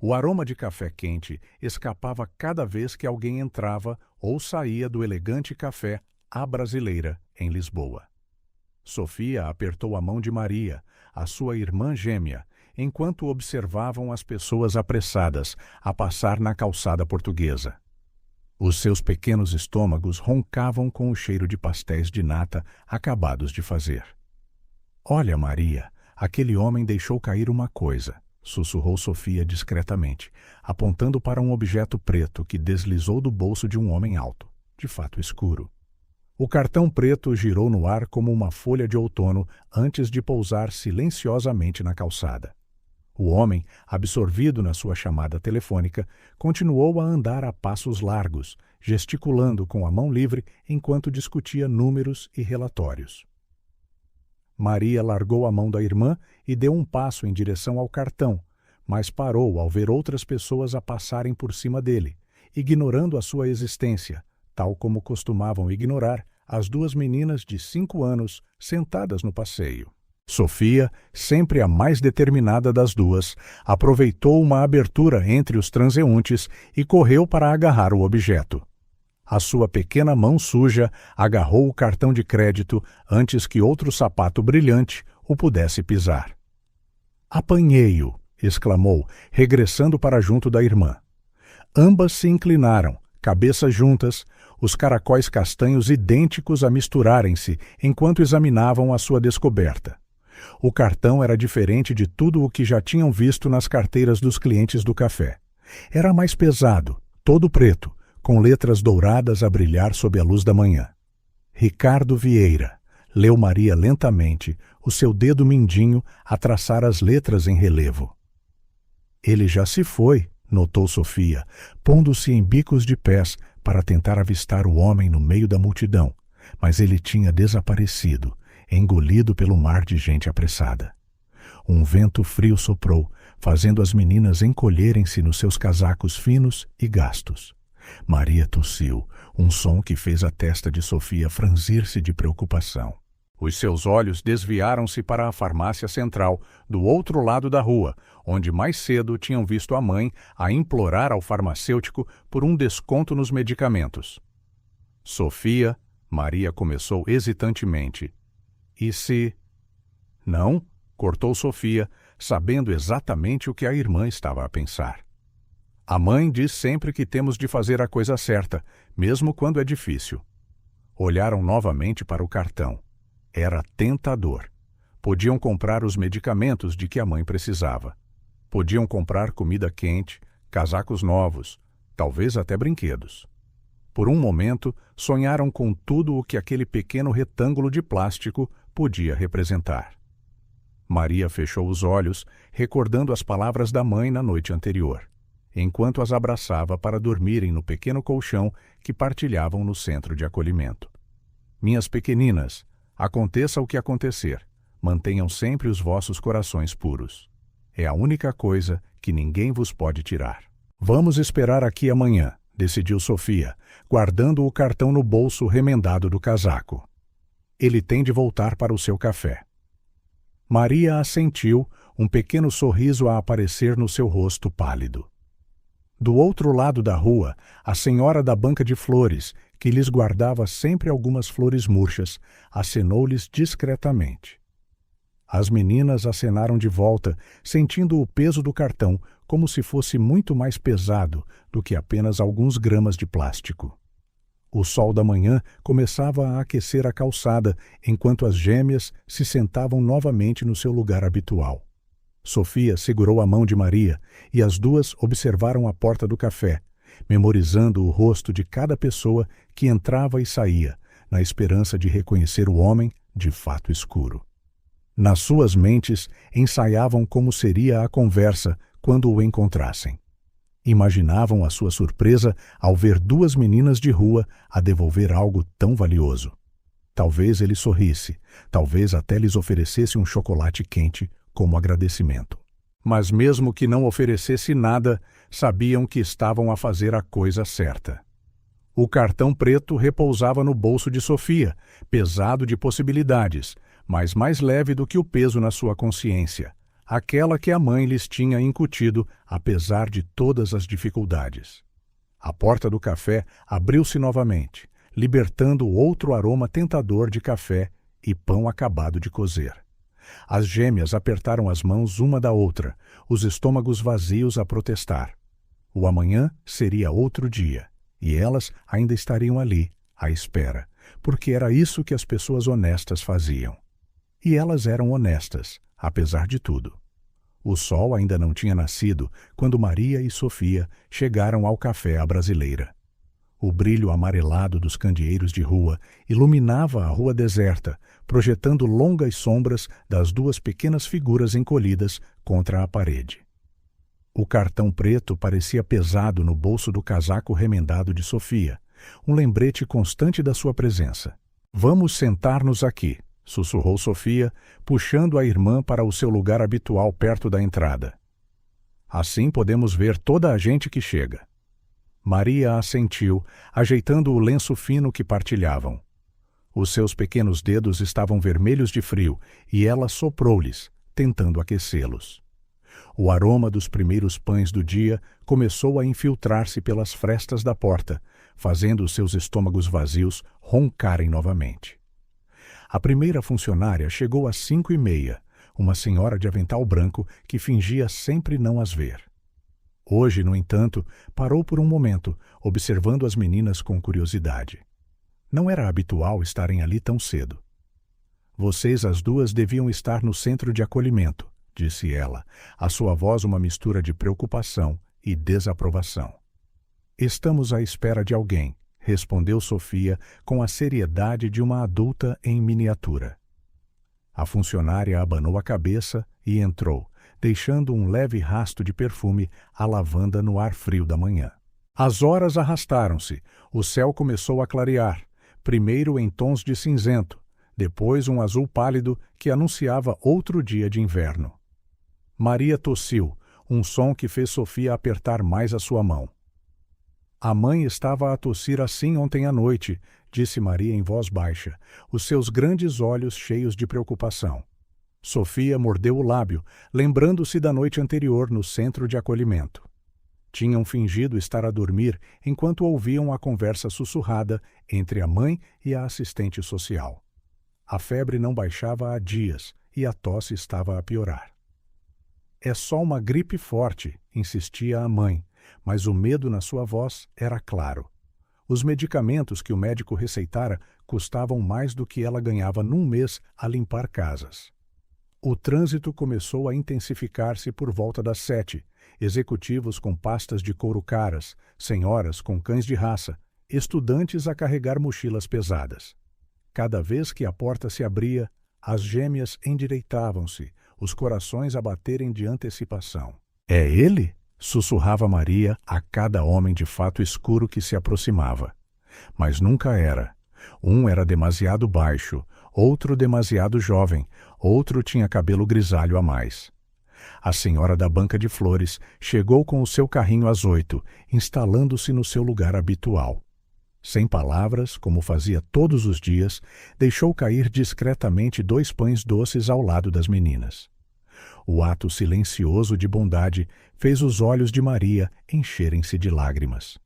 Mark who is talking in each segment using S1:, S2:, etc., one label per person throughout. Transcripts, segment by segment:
S1: O aroma de café quente escapava cada vez que alguém entrava ou saía do elegante café à brasileira, em Lisboa. Sofia apertou a mão de Maria, a sua irmã gêmea, enquanto observavam as pessoas apressadas a passar na calçada portuguesa. Os seus pequenos estômagos roncavam com o cheiro de pastéis de nata acabados de fazer. "Olha, Maria, aquele homem deixou cair uma coisa", sussurrou Sofia discretamente, apontando para um objeto preto que deslizou do bolso de um homem alto, de fato escuro. O cartão preto girou no ar como uma folha de outono antes de pousar silenciosamente na calçada. O homem, absorvido na sua chamada telefônica, continuou a andar a passos largos, gesticulando com a mão livre enquanto discutia números e relatórios. Maria largou a mão da irmã e deu um passo em direção ao cartão, mas parou ao ver outras pessoas a passarem por cima dele, ignorando a sua existência, tal como costumavam ignorar as duas meninas de 5 anos sentadas no passeio. Sofia, sempre a mais determinada das duas, aproveitou uma abertura entre os transeuntes e correu para agarrar o objeto. A sua pequena mão suja agarrou o cartão de crédito antes que outro sapato brilhante o pudesse pisar. "Apanhei-o!" exclamou, regressando para junto da irmã. Ambas se inclinaram, cabeças juntas, os caracóis castanhos idênticos a misturarem-se enquanto examinavam a sua descoberta. O cartão era diferente de tudo o que já tinham visto nas carteiras dos clientes do café. Era mais pesado, todo preto, com letras douradas a brilhar sob a luz da manhã. "Ricardo Vieira", leu Maria lentamente, o seu dedo mindinho a traçar as letras em relevo. "Ele já se foi", notou Sofia, pondo-se em bicos de pés para tentar avistar o homem no meio da multidão, mas ele tinha desaparecido, engolido pelo mar de gente apressada. Um vento frio soprou, fazendo as meninas encolherem-se nos seus casacos finos e gastos. Maria tossiu, um som que fez a testa de Sofia franzir-se de preocupação. Os seus olhos desviaram-se para a farmácia central, do outro lado da rua, onde mais cedo tinham visto a mãe a implorar ao farmacêutico por um desconto nos medicamentos. "Sofia", Maria começou hesitantemente. "E se..." "Não", cortou Sofia, sabendo exatamente o que a irmã estava a pensar. "A mãe diz sempre que temos de fazer a coisa certa, mesmo quando é difícil." Olharam novamente para o cartão. Era tentador. Podiam comprar os medicamentos de que a mãe precisava. Podiam comprar comida quente, casacos novos, talvez até brinquedos. Por um momento, sonharam com tudo o que aquele pequeno retângulo de plástico podia representar. Maria fechou os olhos, recordando as palavras da mãe na noite anterior, enquanto as abraçava para dormirem no pequeno colchão que partilhavam no centro de acolhimento. "Minhas pequeninas, aconteça o que acontecer, mantenham sempre os vossos corações puros. É a única coisa que ninguém vos pode tirar." "Vamos esperar aqui amanhã", decidiu Sofia, guardando o cartão no bolso remendado do casaco. "Ele tem de voltar para o seu café." Maria assentiu, um pequeno sorriso a aparecer no seu rosto pálido. Do outro lado da rua, a senhora da banca de flores, que lhes guardava sempre algumas flores murchas, acenou-lhes discretamente. As meninas acenaram de volta, sentindo o peso do cartão como se fosse muito mais pesado do que apenas alguns gramas de plástico. O sol da manhã começava a aquecer a calçada, enquanto as gêmeas se sentavam novamente no seu lugar habitual. Sofia segurou a mão de Maria e as duas observaram a porta do café, memorizando o rosto de cada pessoa que entrava e saía, na esperança de reconhecer o homem de fato escuro. Nas suas mentes, ensaiavam como seria a conversa quando o encontrassem. Imaginavam a sua surpresa ao ver duas meninas de rua a devolver algo tão valioso. Talvez ele sorrisse, talvez até lhes oferecesse um chocolate quente como agradecimento. Mas mesmo que não oferecesse nada, sabiam que estavam a fazer a coisa certa. O cartão preto repousava no bolso de Sofia, pesado de possibilidades, mas mais leve do que o peso na sua consciência, aquela que a mãe lhes tinha incutido, apesar de todas as dificuldades. A porta do café abriu-se novamente, libertando outro aroma tentador de café e pão acabado de cozer. As gêmeas apertaram as mãos uma da outra, os estômagos vazios a protestar. O amanhã seria outro dia, e elas ainda estariam ali, à espera, porque era isso que as pessoas honestas faziam. E elas eram honestas, apesar de tudo. O sol ainda não tinha nascido quando Maria e Sofia chegaram ao café à brasileira. O brilho amarelado dos candeeiros de rua iluminava a rua deserta, projetando longas sombras das duas pequenas figuras encolhidas contra a parede. O cartão preto parecia pesado no bolso do casaco remendado de Sofia, um lembrete constante da sua presença. "Vamos sentar-nos aqui", sussurrou Sofia, puxando a irmã para o seu lugar habitual perto da entrada. "Assim podemos ver toda a gente que chega." Maria assentiu, ajeitando o lenço fino que partilhavam. Os seus pequenos dedos estavam vermelhos de frio e ela soprou-lhes, tentando aquecê-los. O aroma dos primeiros pães do dia começou a infiltrar-se pelas frestas da porta, fazendo os seus estômagos vazios roncarem novamente. A primeira funcionária chegou às 5:30, uma senhora de avental branco que fingia sempre não as ver. Hoje, no entanto, parou por um momento, observando as meninas com curiosidade. Não era habitual estarem ali tão cedo. "Vocês as duas deviam estar no centro de acolhimento", disse ela, a sua voz uma mistura de preocupação e desaprovação. "Estamos à espera de alguém", respondeu Sofia com a seriedade de uma adulta em miniatura. A funcionária abanou a cabeça e entrou, deixando um leve rasto de perfume à lavanda no ar frio da manhã. As horas arrastaram-se, o céu começou a clarear, primeiro em tons de cinzento, depois um azul pálido que anunciava outro dia de inverno. Maria tossiu, um som que fez Sofia apertar mais a sua mão. "A mãe estava a tossir assim ontem à noite", disse Maria em voz baixa, os seus grandes olhos cheios de preocupação. Sofia mordeu o lábio, lembrando-se da noite anterior no centro de acolhimento. Tinham fingido estar a dormir enquanto ouviam a conversa sussurrada entre a mãe e a assistente social. A febre não baixava há dias e a tosse estava a piorar. "É só uma gripe forte", insistia a mãe, mas o medo na sua voz era claro. Os medicamentos que o médico receitara custavam mais do que ela ganhava num mês a limpar casas. O trânsito começou a intensificar-se por volta das 7, executivos com pastas de couro caras, senhoras com cães de raça, estudantes a carregar mochilas pesadas. Cada vez que a porta se abria, as gêmeas endireitavam-se, os corações a baterem de antecipação. "É ele?", sussurrava Maria a cada homem de fato escuro que se aproximava. Mas nunca era. Um era demasiado baixo, outro demasiado jovem, outro tinha cabelo grisalho a mais. A senhora da banca de flores chegou com o seu carrinho às 8, instalando-se no seu lugar habitual. Sem palavras, como fazia todos os dias, deixou cair discretamente 2 pães doces ao lado das meninas. O ato silencioso de bondade fez os olhos de Maria encherem-se de lágrimas.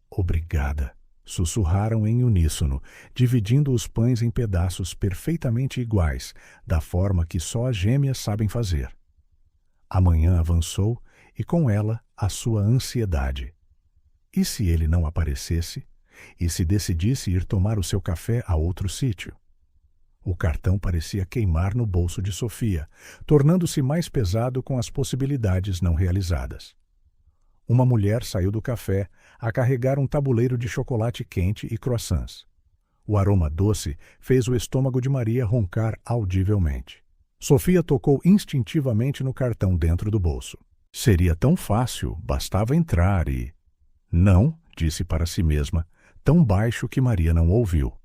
S1: "Obrigada", sussurraram em uníssono, dividindo os pães em pedaços perfeitamente iguais, da forma que só as gêmeas sabem fazer. A manhã avançou e com ela a sua ansiedade. E se ele não aparecesse? E se decidisse ir tomar o seu café a outro sítio? O cartão parecia queimar no bolso de Sofia, tornando-se mais pesado com as possibilidades não realizadas. Uma mulher saiu do café a carregar um tabuleiro de chocolate quente e croissants. O aroma doce fez o estômago de Maria roncar audivelmente. Sofia tocou instintivamente no cartão dentro do bolso. Seria tão fácil, bastava entrar e... "Não", disse para si mesma, tão baixo que Maria não ouviu.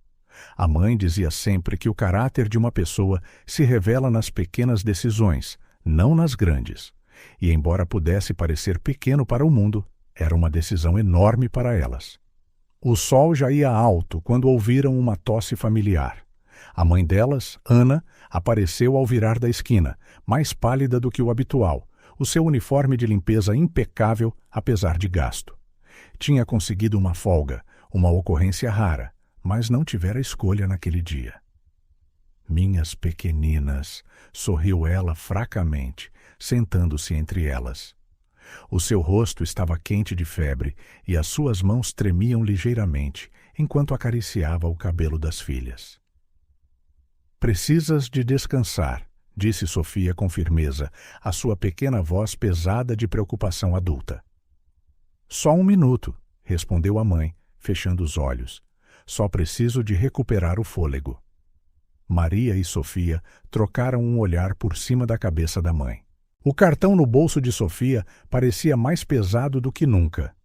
S1: A mãe dizia sempre que o caráter de uma pessoa se revela nas pequenas decisões, não nas grandes. E, embora pudesse parecer pequeno para o mundo, era uma decisão enorme para elas. O sol já ia alto quando ouviram uma tosse familiar. A mãe delas, Ana, apareceu ao virar da esquina, mais pálida do que o habitual, o seu uniforme de limpeza impecável, apesar de gasto. Tinha conseguido uma folga, uma ocorrência rara, mas não tivera escolha naquele dia. Minhas pequeninas, sorriu ela fracamente, sentando-se entre elas. O seu rosto estava quente de febre e as suas mãos tremiam ligeiramente enquanto acariciava o cabelo das filhas. Precisas de descansar, disse Sofia com firmeza, a sua pequena voz pesada de preocupação adulta. Só um minuto, respondeu a mãe, fechando os olhos. Só preciso de recuperar o fôlego. Maria e Sofia trocaram um olhar por cima da cabeça da mãe. O cartão no bolso de Sofia parecia mais pesado do que nunca.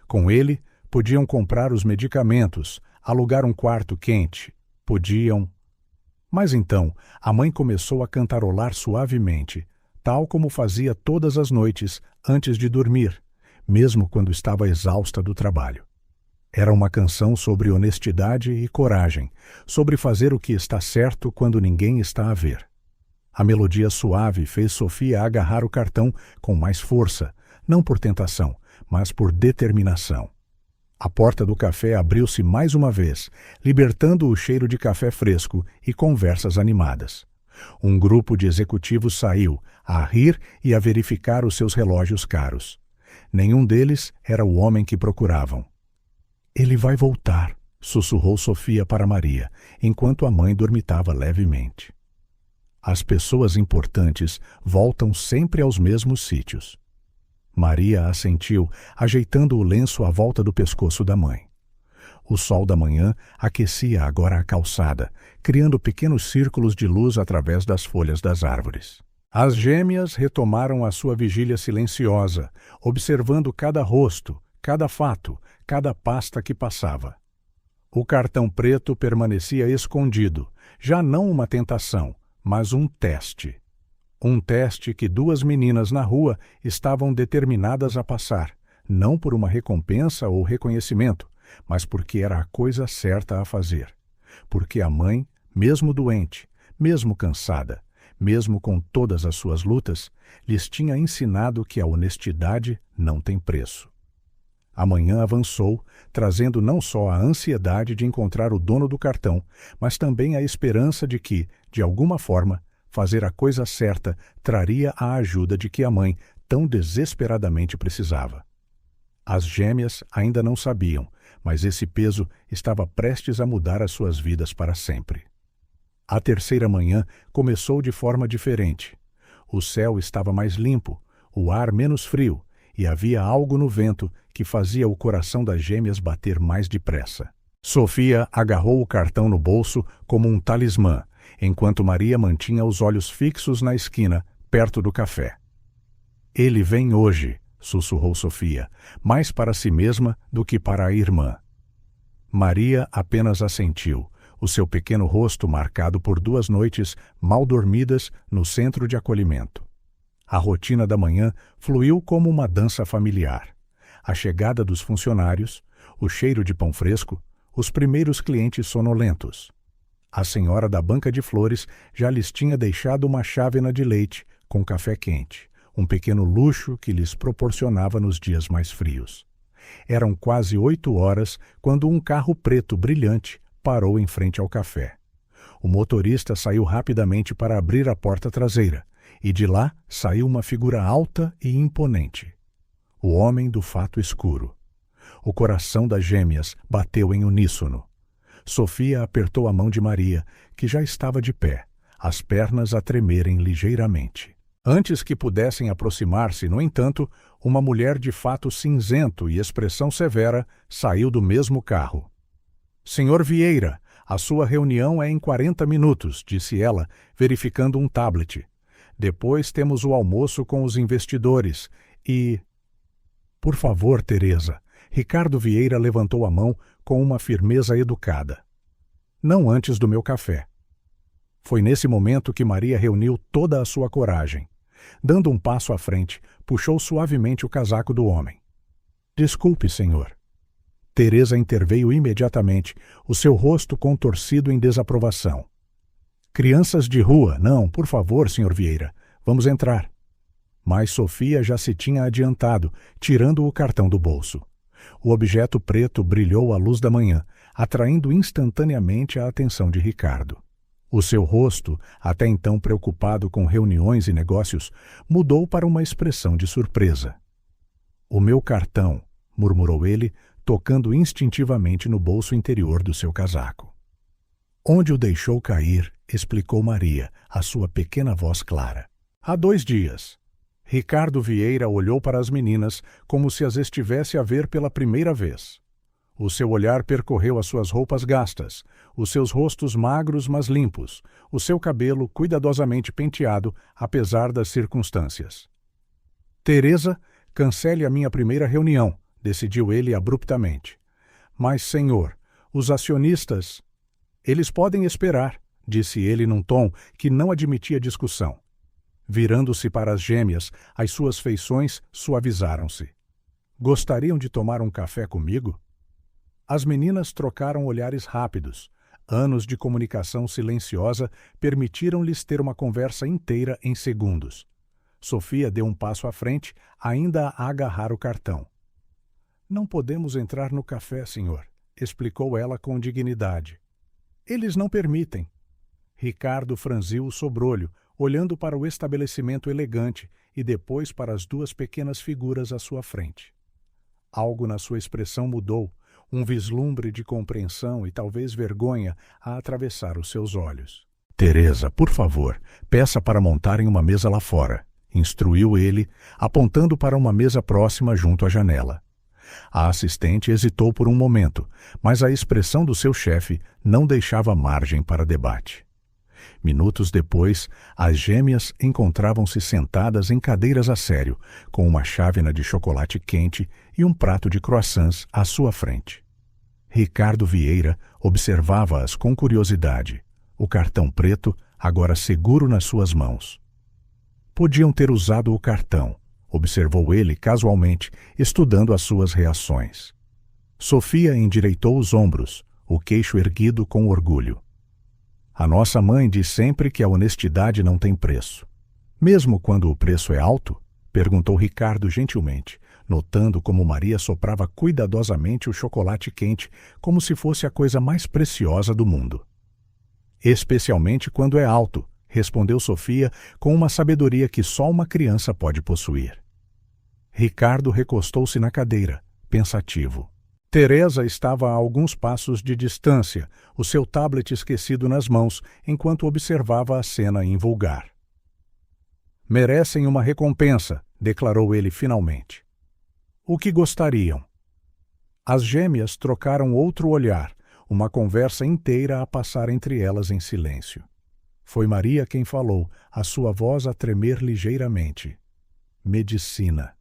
S1: Com ele, podiam comprar os medicamentos, alugar um quarto quente, podiam... Mas então, a mãe começou a cantarolar suavemente, tal como fazia todas as noites antes de dormir, mesmo quando estava exausta do trabalho. Era uma canção sobre honestidade e coragem, sobre fazer o que está certo quando ninguém está a ver. A melodia suave fez Sofia agarrar o cartão com mais força, não por tentação, mas por determinação. A porta do café abriu-se mais uma vez, libertando o cheiro de café fresco e conversas animadas. Um grupo de executivos saiu, a rir e a verificar os seus relógios caros. Nenhum deles era o homem que procuravam. Ele vai voltar, sussurrou Sofia para Maria, enquanto a mãe dormitava levemente. As pessoas importantes voltam sempre aos mesmos sítios. Maria assentiu, ajeitando o lenço à volta do pescoço da mãe. O sol da manhã aquecia agora a calçada, criando pequenos círculos de luz através das folhas das árvores. As gêmeas retomaram a sua vigília silenciosa, observando cada rosto, cada fato, cada pasta que passava. O cartão preto permanecia escondido, já não uma tentação, mas um teste. Um teste que duas meninas na rua estavam determinadas a passar, não por uma recompensa ou reconhecimento, mas porque era a coisa certa a fazer. Porque a mãe, mesmo doente, mesmo cansada, mesmo com todas as suas lutas, lhes tinha ensinado que a honestidade não tem preço. A manhã avançou, trazendo não só a ansiedade de encontrar o dono do cartão, mas também a esperança de que, de alguma forma, fazer a coisa certa traria a ajuda de que a mãe tão desesperadamente precisava. As gêmeas ainda não sabiam, mas esse peso estava prestes a mudar as suas vidas para sempre. A terceira manhã começou de forma diferente. O céu estava mais limpo, o ar menos frio, e havia algo no vento que fazia o coração das gêmeas bater mais depressa. Sofia agarrou o cartão no bolso como um talismã, enquanto Maria mantinha os olhos fixos na esquina, perto do café. Ele vem hoje, sussurrou Sofia, mais para si mesma do que para a irmã. Maria apenas assentiu, o seu pequeno rosto marcado por 2 noites mal dormidas no centro de acolhimento. A rotina da manhã fluiu como uma dança familiar. A chegada dos funcionários, o cheiro de pão fresco, os primeiros clientes sonolentos. A senhora da banca de flores já lhes tinha deixado uma chávena de leite com café quente, um pequeno luxo que lhes proporcionava nos dias mais frios. Eram quase 8 horas quando um carro preto brilhante parou em frente ao café. O motorista saiu rapidamente para abrir a porta traseira, e de lá saiu uma figura alta e imponente. O homem do fato escuro. O coração das gêmeas bateu em uníssono. Sofia apertou a mão de Maria, que já estava de pé, as pernas a tremerem ligeiramente. Antes que pudessem aproximar-se, no entanto, uma mulher de fato cinzento e expressão severa saiu do mesmo carro. — Senhor Vieira, a sua reunião é em 40 minutos, disse ela, verificando um tablet. Depois temos o almoço com os investidores e... Por favor, Teresa. Ricardo Vieira levantou a mão com uma firmeza educada. Não antes do meu café. Foi nesse momento que Maria reuniu toda a sua coragem. Dando um passo à frente, puxou suavemente o casaco do homem. Desculpe, senhor. Teresa interveio imediatamente, o seu rosto contorcido em desaprovação. Crianças de rua, não, por favor, Sr. Vieira, vamos entrar. Mas Sofia já se tinha adiantado, tirando o cartão do bolso. O objeto preto brilhou à luz da manhã, atraindo instantaneamente a atenção de Ricardo. O seu rosto, até então preocupado com reuniões e negócios, mudou para uma expressão de surpresa. "O meu cartão", murmurou ele, tocando instintivamente no bolso interior do seu casaco. "Onde o deixou cair", explicou Maria, a sua pequena voz clara. "Há 2 dias." Ricardo Vieira olhou para as meninas como se as estivesse a ver pela primeira vez. O seu olhar percorreu as suas roupas gastas, os seus rostos magros mas limpos, o seu cabelo cuidadosamente penteado, apesar das circunstâncias. "Teresa, cancele a minha primeira reunião", decidiu ele abruptamente. "Mas, senhor, os acionistas..." "Eles podem esperar", disse ele num tom que não admitia discussão. Virando-se para as gêmeas, as suas feições suavizaram-se. "Gostariam de tomar um café comigo?" As meninas trocaram olhares rápidos. Anos de comunicação silenciosa permitiram-lhes ter uma conversa inteira em segundos. Sofia deu um passo à frente, ainda a agarrar o cartão. "Não podemos entrar no café, senhor", explicou ela com dignidade. "Eles não permitem." Ricardo franziu o sobrolho, olhando para o estabelecimento elegante e depois para as 2 pequenas figuras à sua frente. Algo na sua expressão mudou, um vislumbre de compreensão e talvez vergonha a atravessar os seus olhos. "Teresa, por favor, peça para montarem uma mesa lá fora", instruiu ele, apontando para uma mesa próxima junto à janela. A assistente hesitou por um momento, mas a expressão do seu chefe não deixava margem para debate. Minutos depois, as gêmeas encontravam-se sentadas em cadeiras a sério, com uma chávena de chocolate quente e um prato de croissants à sua frente. Ricardo Vieira observava-as com curiosidade, o cartão preto agora seguro nas suas mãos. "Podiam ter usado o cartão", observou ele casualmente, estudando as suas reações. Sofia endireitou os ombros, o queixo erguido com orgulho. "A nossa mãe diz sempre que a honestidade não tem preço." "Mesmo quando o preço é alto?" perguntou Ricardo gentilmente, notando como Maria soprava cuidadosamente o chocolate quente, como se fosse a coisa mais preciosa do mundo. "Especialmente quando é alto", respondeu Sofia com uma sabedoria que só uma criança pode possuir. Ricardo recostou-se na cadeira, pensativo. Teresa estava a alguns passos de distância, o seu tablet esquecido nas mãos, enquanto observava a cena invulgar. "Merecem uma recompensa", declarou ele finalmente. "O que gostariam?" As gêmeas trocaram outro olhar, uma conversa inteira a passar entre elas em silêncio. Foi Maria quem falou, a sua voz a tremer ligeiramente. "Medicina."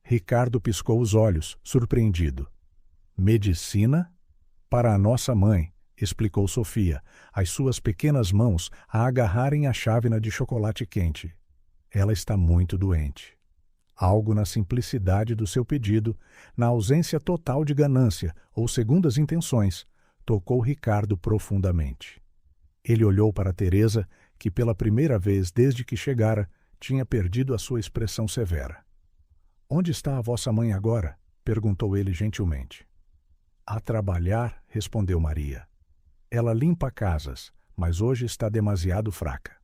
S1: Ricardo piscou os olhos, surpreendido. "Medicina? Para a nossa mãe", explicou Sofia, as suas pequenas mãos a agarrarem a chávena de chocolate quente. "Ela está muito doente." Algo na simplicidade do seu pedido, na ausência total de ganância ou segundas intenções, tocou Ricardo profundamente. Ele olhou para Teresa, que pela primeira vez desde que chegara, tinha perdido a sua expressão severa. "Onde está a vossa mãe agora?" perguntou ele gentilmente. "A trabalhar", respondeu Maria. "Ela limpa casas, mas hoje está demasiado fraca."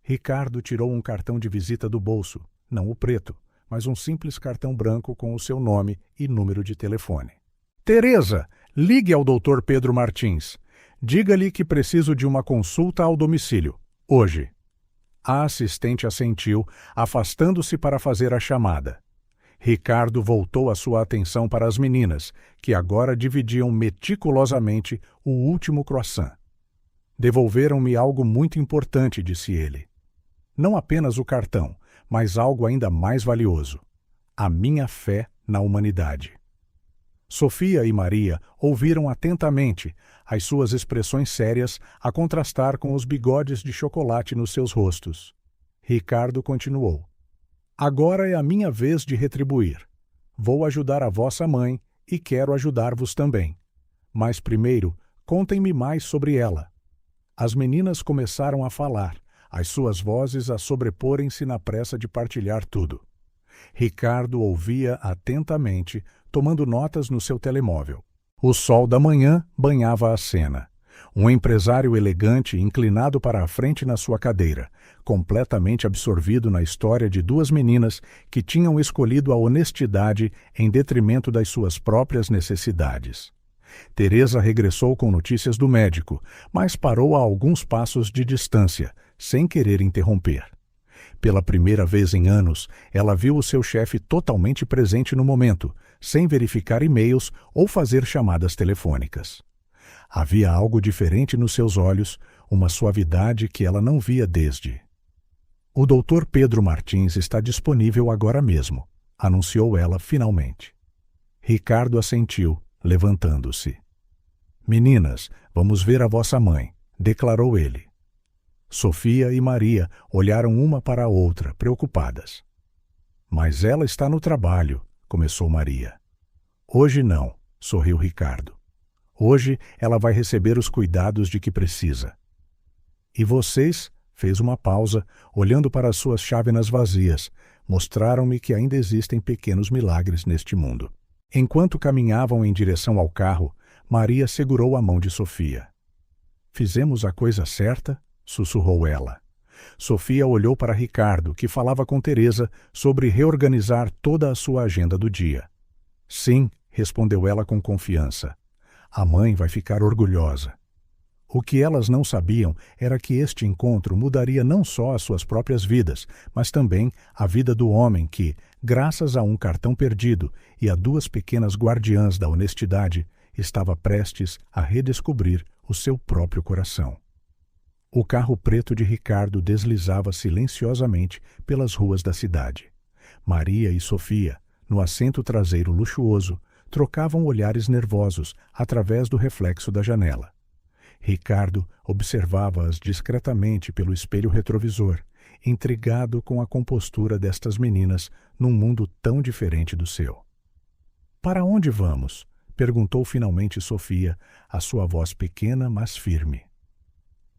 S1: Ricardo tirou um cartão de visita do bolso, não o preto, mas um simples cartão branco com o seu nome e número de telefone. "Teresa, ligue ao Dr. Pedro Martins. Diga-lhe que preciso de uma consulta ao domicílio, hoje." A assistente assentiu, afastando-se para fazer a chamada. Ricardo voltou a sua atenção para as meninas, que agora dividiam meticulosamente o último croissant. "Devolveram-me algo muito importante", disse ele. "Não apenas o cartão, mas algo ainda mais valioso: a minha fé na humanidade." Sofia e Maria ouviram atentamente, as suas expressões sérias a contrastar com os bigodes de chocolate nos seus rostos. Ricardo continuou: "Agora é a minha vez de retribuir. Vou ajudar a vossa mãe e quero ajudar-vos também. Mas primeiro, contem-me mais sobre ela." As meninas começaram a falar, as suas vozes a sobreporem-se na pressa de partilhar tudo. Ricardo ouvia atentamente, tomando notas no seu telemóvel. O sol da manhã banhava a cena. Um empresário elegante inclinado para a frente na sua cadeira, completamente absorvido na história de duas meninas que tinham escolhido a honestidade em detrimento das suas próprias necessidades. Teresa regressou com notícias do médico, mas parou a alguns passos de distância, sem querer interromper. Pela primeira vez em anos, ela viu o seu chefe totalmente presente no momento, sem verificar e-mails ou fazer chamadas telefônicas. Havia algo diferente nos seus olhos, uma suavidade que ela não via desde. O Dr. Pedro Martins está disponível agora mesmo, anunciou ela finalmente. Ricardo assentiu, levantando-se. Meninas, vamos ver a vossa mãe, declarou ele. Sofia e Maria olharam uma para a outra, preocupadas. Mas ela está no trabalho, começou Maria. Hoje não, sorriu Ricardo. Hoje ela vai receber os cuidados de que precisa. E vocês, fez uma pausa, olhando para as suas chávenas vazias, mostraram-me que ainda existem pequenos milagres neste mundo. Enquanto caminhavam em direção ao carro, Maria segurou a mão de Sofia. Fizemos a coisa certa? Sussurrou ela. Sofia olhou para Ricardo, que falava com Teresa sobre reorganizar toda a sua agenda do dia. Sim, respondeu ela com confiança. A mãe vai ficar orgulhosa. O que elas não sabiam era que este encontro mudaria não só as suas próprias vidas, mas também a vida do homem que, graças a um cartão perdido e a duas pequenas guardiãs da honestidade, estava prestes a redescobrir o seu próprio coração. O carro preto de Ricardo deslizava silenciosamente pelas ruas da cidade. Maria e Sofia, no assento traseiro luxuoso, trocavam olhares nervosos através do reflexo da janela. Ricardo observava-as discretamente pelo espelho retrovisor, intrigado com a compostura destas meninas num mundo tão diferente do seu. Para onde vamos? Perguntou finalmente Sofia, a sua voz pequena, mas firme.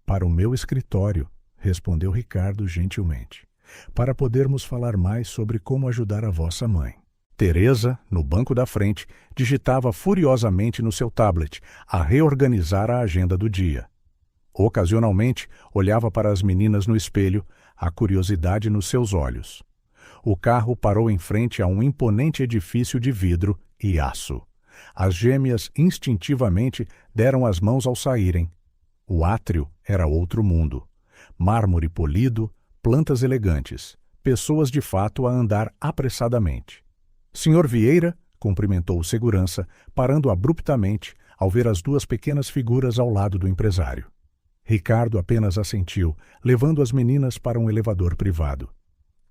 S1: Para o meu escritório, respondeu Ricardo gentilmente, para podermos falar mais sobre como ajudar a vossa mãe. Teresa, no banco da frente, digitava furiosamente no seu tablet, a reorganizar a agenda do dia. Ocasionalmente, olhava para as meninas no espelho, a curiosidade nos seus olhos. O carro parou em frente a um imponente edifício de vidro e aço. As gêmeas instintivamente deram as mãos ao saírem. O átrio era outro mundo. Mármore polido, plantas elegantes, pessoas de fato a andar apressadamente. Senhor Vieira, cumprimentou o segurança, parando abruptamente ao ver as duas pequenas figuras ao lado do empresário. Ricardo apenas assentiu, levando as meninas para um elevador privado.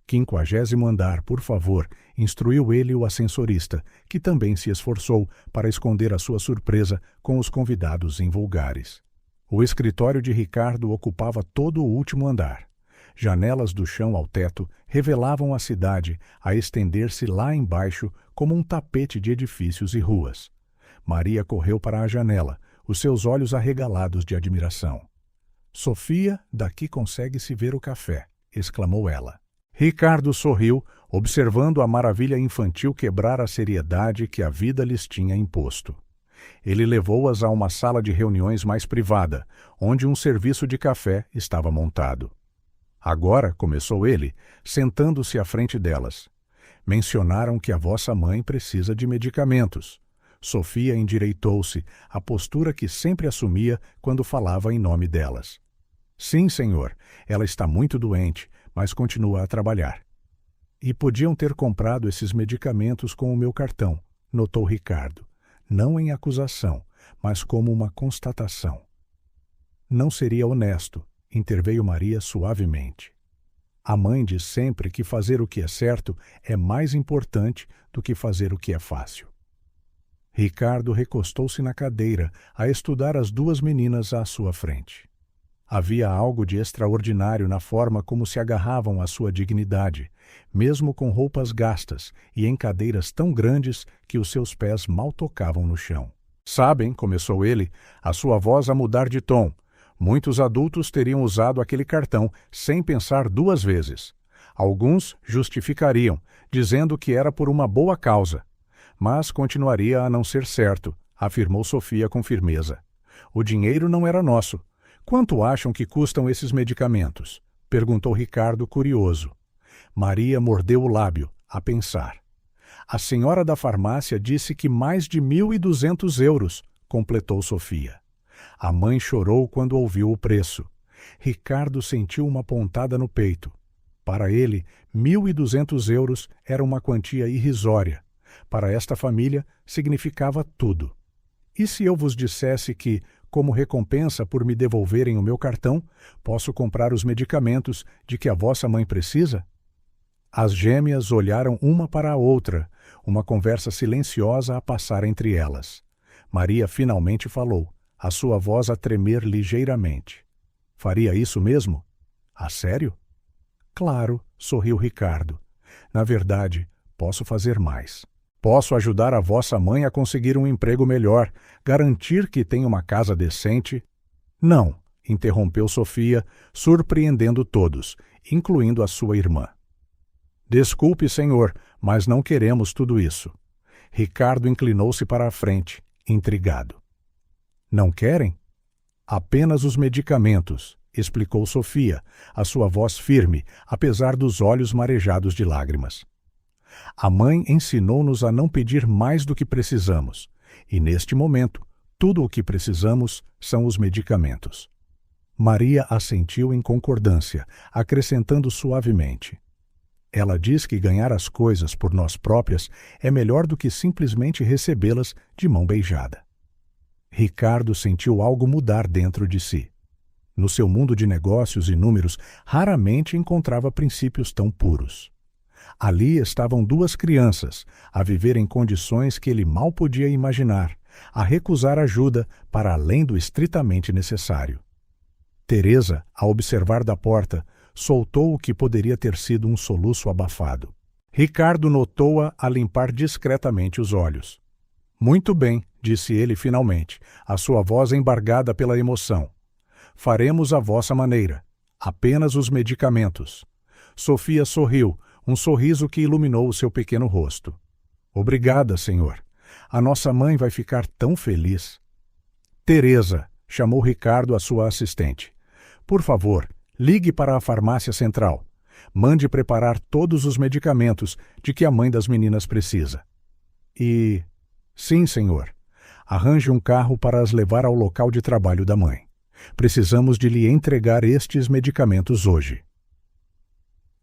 S1: 50º andar, por favor, instruiu ele o ascensorista, que também se esforçou para esconder a sua surpresa com os convidados invulgares. O escritório de Ricardo ocupava todo o último andar. Janelas do chão ao teto revelavam a cidade a estender-se lá embaixo como um tapete de edifícios e ruas. Maria correu para a janela, os seus olhos arregalados de admiração. Sofia, daqui consegue-se ver o café, exclamou ela. Ricardo sorriu, observando a maravilha infantil quebrar a seriedade que a vida lhes tinha imposto. Ele levou-as a uma sala de reuniões mais privada, onde um serviço de café estava montado. Agora, começou ele, sentando-se à frente delas. Mencionaram que a vossa mãe precisa de medicamentos. Sofia endireitou-se, a postura que sempre assumia quando falava em nome delas. Sim, senhor, ela está muito doente, mas continua a trabalhar. E podiam ter comprado esses medicamentos com o meu cartão, notou Ricardo, não em acusação, mas como uma constatação. Não seria honesto, interveio Maria suavemente. A mãe diz sempre que fazer o que é certo é mais importante do que fazer o que é fácil. Ricardo recostou-se na cadeira a estudar as duas meninas à sua frente. Havia algo de extraordinário na forma como se agarravam à sua dignidade, mesmo com roupas gastas e em cadeiras tão grandes que os seus pés mal tocavam no chão. Sabem, começou ele, a sua voz a mudar de tom, Muitos adultos teriam usado aquele cartão sem pensar duas vezes. Alguns justificariam, dizendo que era por uma boa causa. Mas continuaria a não ser certo, afirmou Sofia com firmeza. O dinheiro não era nosso. Quanto acham que custam esses medicamentos? Perguntou Ricardo, curioso. Maria mordeu o lábio, a pensar. A senhora da farmácia disse que mais de 1.200 euros, completou Sofia. A mãe chorou quando ouviu o preço. Ricardo sentiu uma pontada no peito. Para ele, 1.200 euros era uma quantia irrisória. Para esta família, significava tudo. E se eu vos dissesse que, como recompensa por me devolverem o meu cartão, posso comprar os medicamentos de que a vossa mãe precisa? As gêmeas olharam uma para a outra, uma conversa silenciosa a passar entre elas. Maria finalmente falou, a sua voz a tremer ligeiramente. Faria isso mesmo? A sério? Claro, sorriu Ricardo. Na verdade, posso fazer mais. Posso ajudar a vossa mãe a conseguir um emprego melhor, garantir que tenha uma casa decente. Não, interrompeu Sofia, surpreendendo todos, incluindo a sua irmã. Desculpe, senhor, mas não queremos tudo isso. Ricardo inclinou-se para a frente, intrigado. Não querem? Apenas os medicamentos, explicou Sofia, a sua voz firme, apesar dos olhos marejados de lágrimas. A mãe ensinou-nos a não pedir mais do que precisamos, e neste momento, tudo o que precisamos são os medicamentos. Maria assentiu em concordância, acrescentando suavemente. Ela diz que ganhar as coisas por nós próprias é melhor do que simplesmente recebê-las de mão beijada. Ricardo sentiu algo mudar dentro de si. No seu mundo de negócios e números, raramente encontrava princípios tão puros. Ali estavam duas crianças, a viver em condições que ele mal podia imaginar, a recusar ajuda para além do estritamente necessário. Teresa, a observar da porta, soltou o que poderia ter sido um soluço abafado. Ricardo notou-a a limpar discretamente os olhos. Muito bem, disse ele finalmente, a sua voz embargada pela emoção. Faremos à vossa maneira. Apenas os medicamentos. Sofia sorriu, um sorriso que iluminou o seu pequeno rosto. Obrigada, senhor. A nossa mãe vai ficar tão feliz. Teresa, chamou Ricardo a sua assistente. Por favor, ligue para a farmácia central. Mande preparar todos os medicamentos de que a mãe das meninas precisa. E... Sim, senhor. Arranje um carro para as levar ao local de trabalho da mãe. Precisamos de lhe entregar estes medicamentos hoje.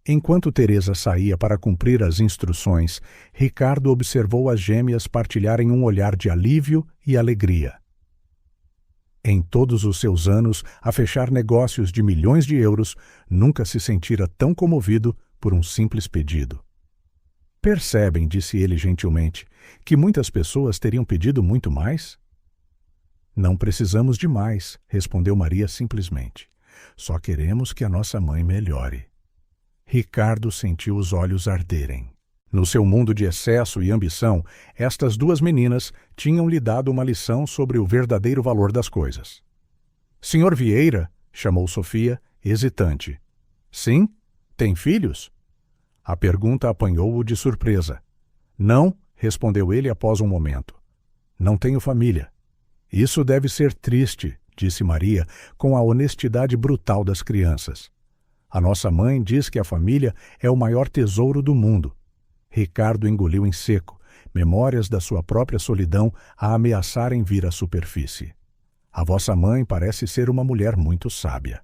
S1: Enquanto Teresa saía para cumprir as instruções, Ricardo observou as gêmeas partilharem um olhar de alívio e alegria. Em todos os seus anos a fechar negócios de milhões de euros, nunca se sentira tão comovido por um simples pedido. Percebem, disse ele gentilmente, que muitas pessoas teriam pedido muito mais? Não precisamos de mais, respondeu Maria simplesmente. Só queremos que a nossa mãe melhore. Ricardo sentiu os olhos arderem. No seu mundo de excesso e ambição, estas duas meninas tinham lhe dado uma lição sobre o verdadeiro valor das coisas. Senhor Vieira, chamou Sofia, hesitante. Sim? Tem filhos? A pergunta apanhou-o de surpresa. Não, respondeu ele após um momento. Não tenho família. Isso deve ser triste, disse Maria, com a honestidade brutal das crianças. A nossa mãe diz que a família é o maior tesouro do mundo. Ricardo engoliu em seco, memórias da sua própria solidão a ameaçarem vir à superfície. A vossa mãe parece ser uma mulher muito sábia.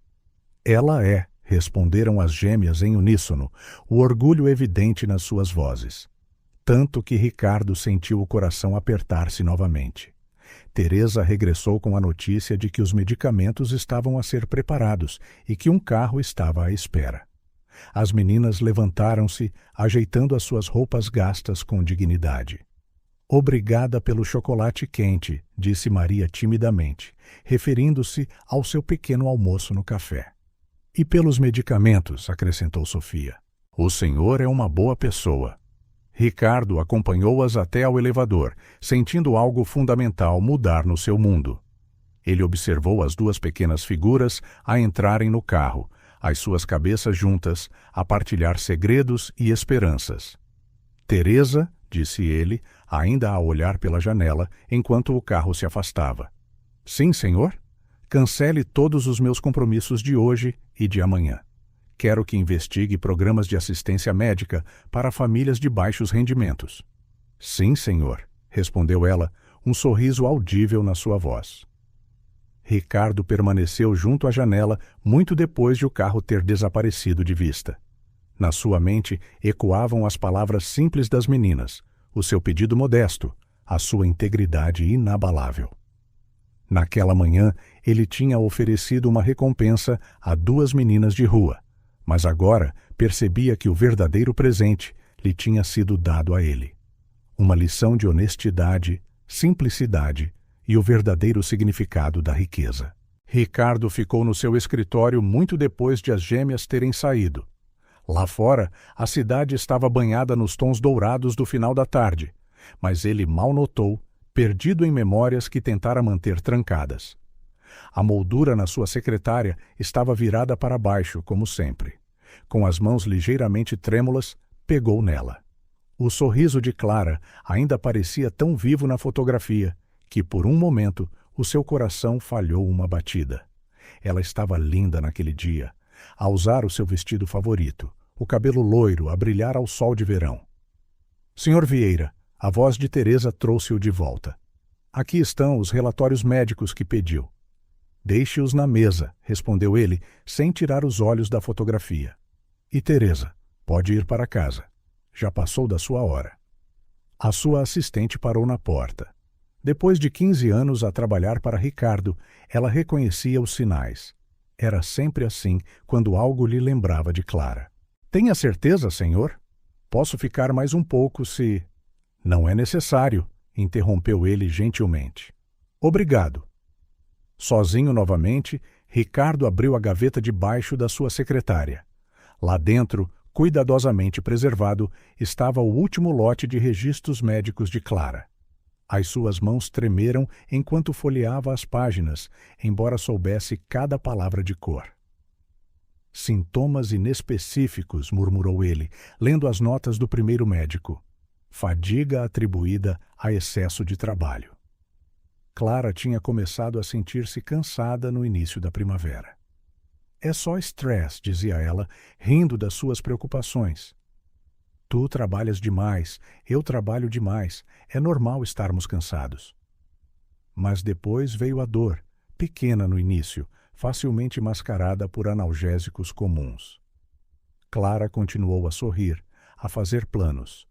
S1: Ela é, responderam as gêmeas em uníssono, o orgulho evidente nas suas vozes. Tanto que Ricardo sentiu o coração apertar-se novamente. Teresa regressou com a notícia de que os medicamentos estavam a ser preparados e que um carro estava à espera. As meninas levantaram-se, ajeitando as suas roupas gastas com dignidade. Obrigada pelo chocolate quente, disse Maria timidamente, referindo-se ao seu pequeno almoço no café. E pelos medicamentos, acrescentou Sofia. O senhor é uma boa pessoa. Ricardo acompanhou-as até ao elevador, sentindo algo fundamental mudar no seu mundo. Ele observou as duas pequenas figuras a entrarem no carro, as suas cabeças juntas, a partilhar segredos e esperanças. Teresa, disse ele, ainda a olhar pela janela, enquanto o carro se afastava. Sim, senhor? Cancele todos os meus compromissos de hoje e de amanhã. Quero que investigue programas de assistência médica para famílias de baixos rendimentos. Sim, senhor, respondeu ela, um sorriso audível na sua voz. Ricardo permaneceu junto à janela muito depois de o carro ter desaparecido de vista. Na sua mente ecoavam as palavras simples das meninas, o seu pedido modesto, a sua integridade inabalável. Naquela manhã, ele tinha oferecido uma recompensa a duas meninas de rua, mas agora percebia que o verdadeiro presente lhe tinha sido dado a ele. Uma lição de honestidade, simplicidade e o verdadeiro significado da riqueza. Ricardo ficou no seu escritório muito depois de as gêmeas terem saído. Lá fora, a cidade estava banhada nos tons dourados do final da tarde, mas ele mal notou, perdido em memórias que tentara manter trancadas. A moldura na sua secretária estava virada para baixo, como sempre. Com as mãos ligeiramente trêmulas, pegou nela. O sorriso de Clara ainda parecia tão vivo na fotografia que, por um momento, o seu coração falhou uma batida. Ela estava linda naquele dia, a usar o seu vestido favorito, o cabelo loiro a brilhar ao sol de verão. Senhor Vieira, a voz de Teresa trouxe-o de volta. Aqui estão os relatórios médicos que pediu. Deixe-os na mesa, respondeu ele, sem tirar os olhos da fotografia. E Teresa, pode ir para casa. Já passou da sua hora. A sua assistente parou na porta. Depois de 15 anos a trabalhar para Ricardo, ela reconhecia os sinais. Era sempre assim quando algo lhe lembrava de Clara. Tenha certeza, senhor? Posso ficar mais um pouco se... Não é necessário, interrompeu ele gentilmente. Obrigado. Sozinho novamente, Ricardo abriu a gaveta de baixo da sua secretária. Lá dentro, cuidadosamente preservado, estava o último lote de registros médicos de Clara. As suas mãos tremeram enquanto folheava as páginas, embora soubesse cada palavra de cor. Sintomas inespecíficos, murmurou ele, lendo as notas do primeiro médico. Fadiga atribuída a excesso de trabalho. Clara tinha começado a sentir-se cansada no início da primavera. É só estresse, dizia ela, rindo das suas preocupações. Tu trabalhas demais, eu trabalho demais, é normal estarmos cansados. Mas depois veio a dor, pequena no início, facilmente mascarada por analgésicos comuns. Clara continuou a sorrir, a fazer planos.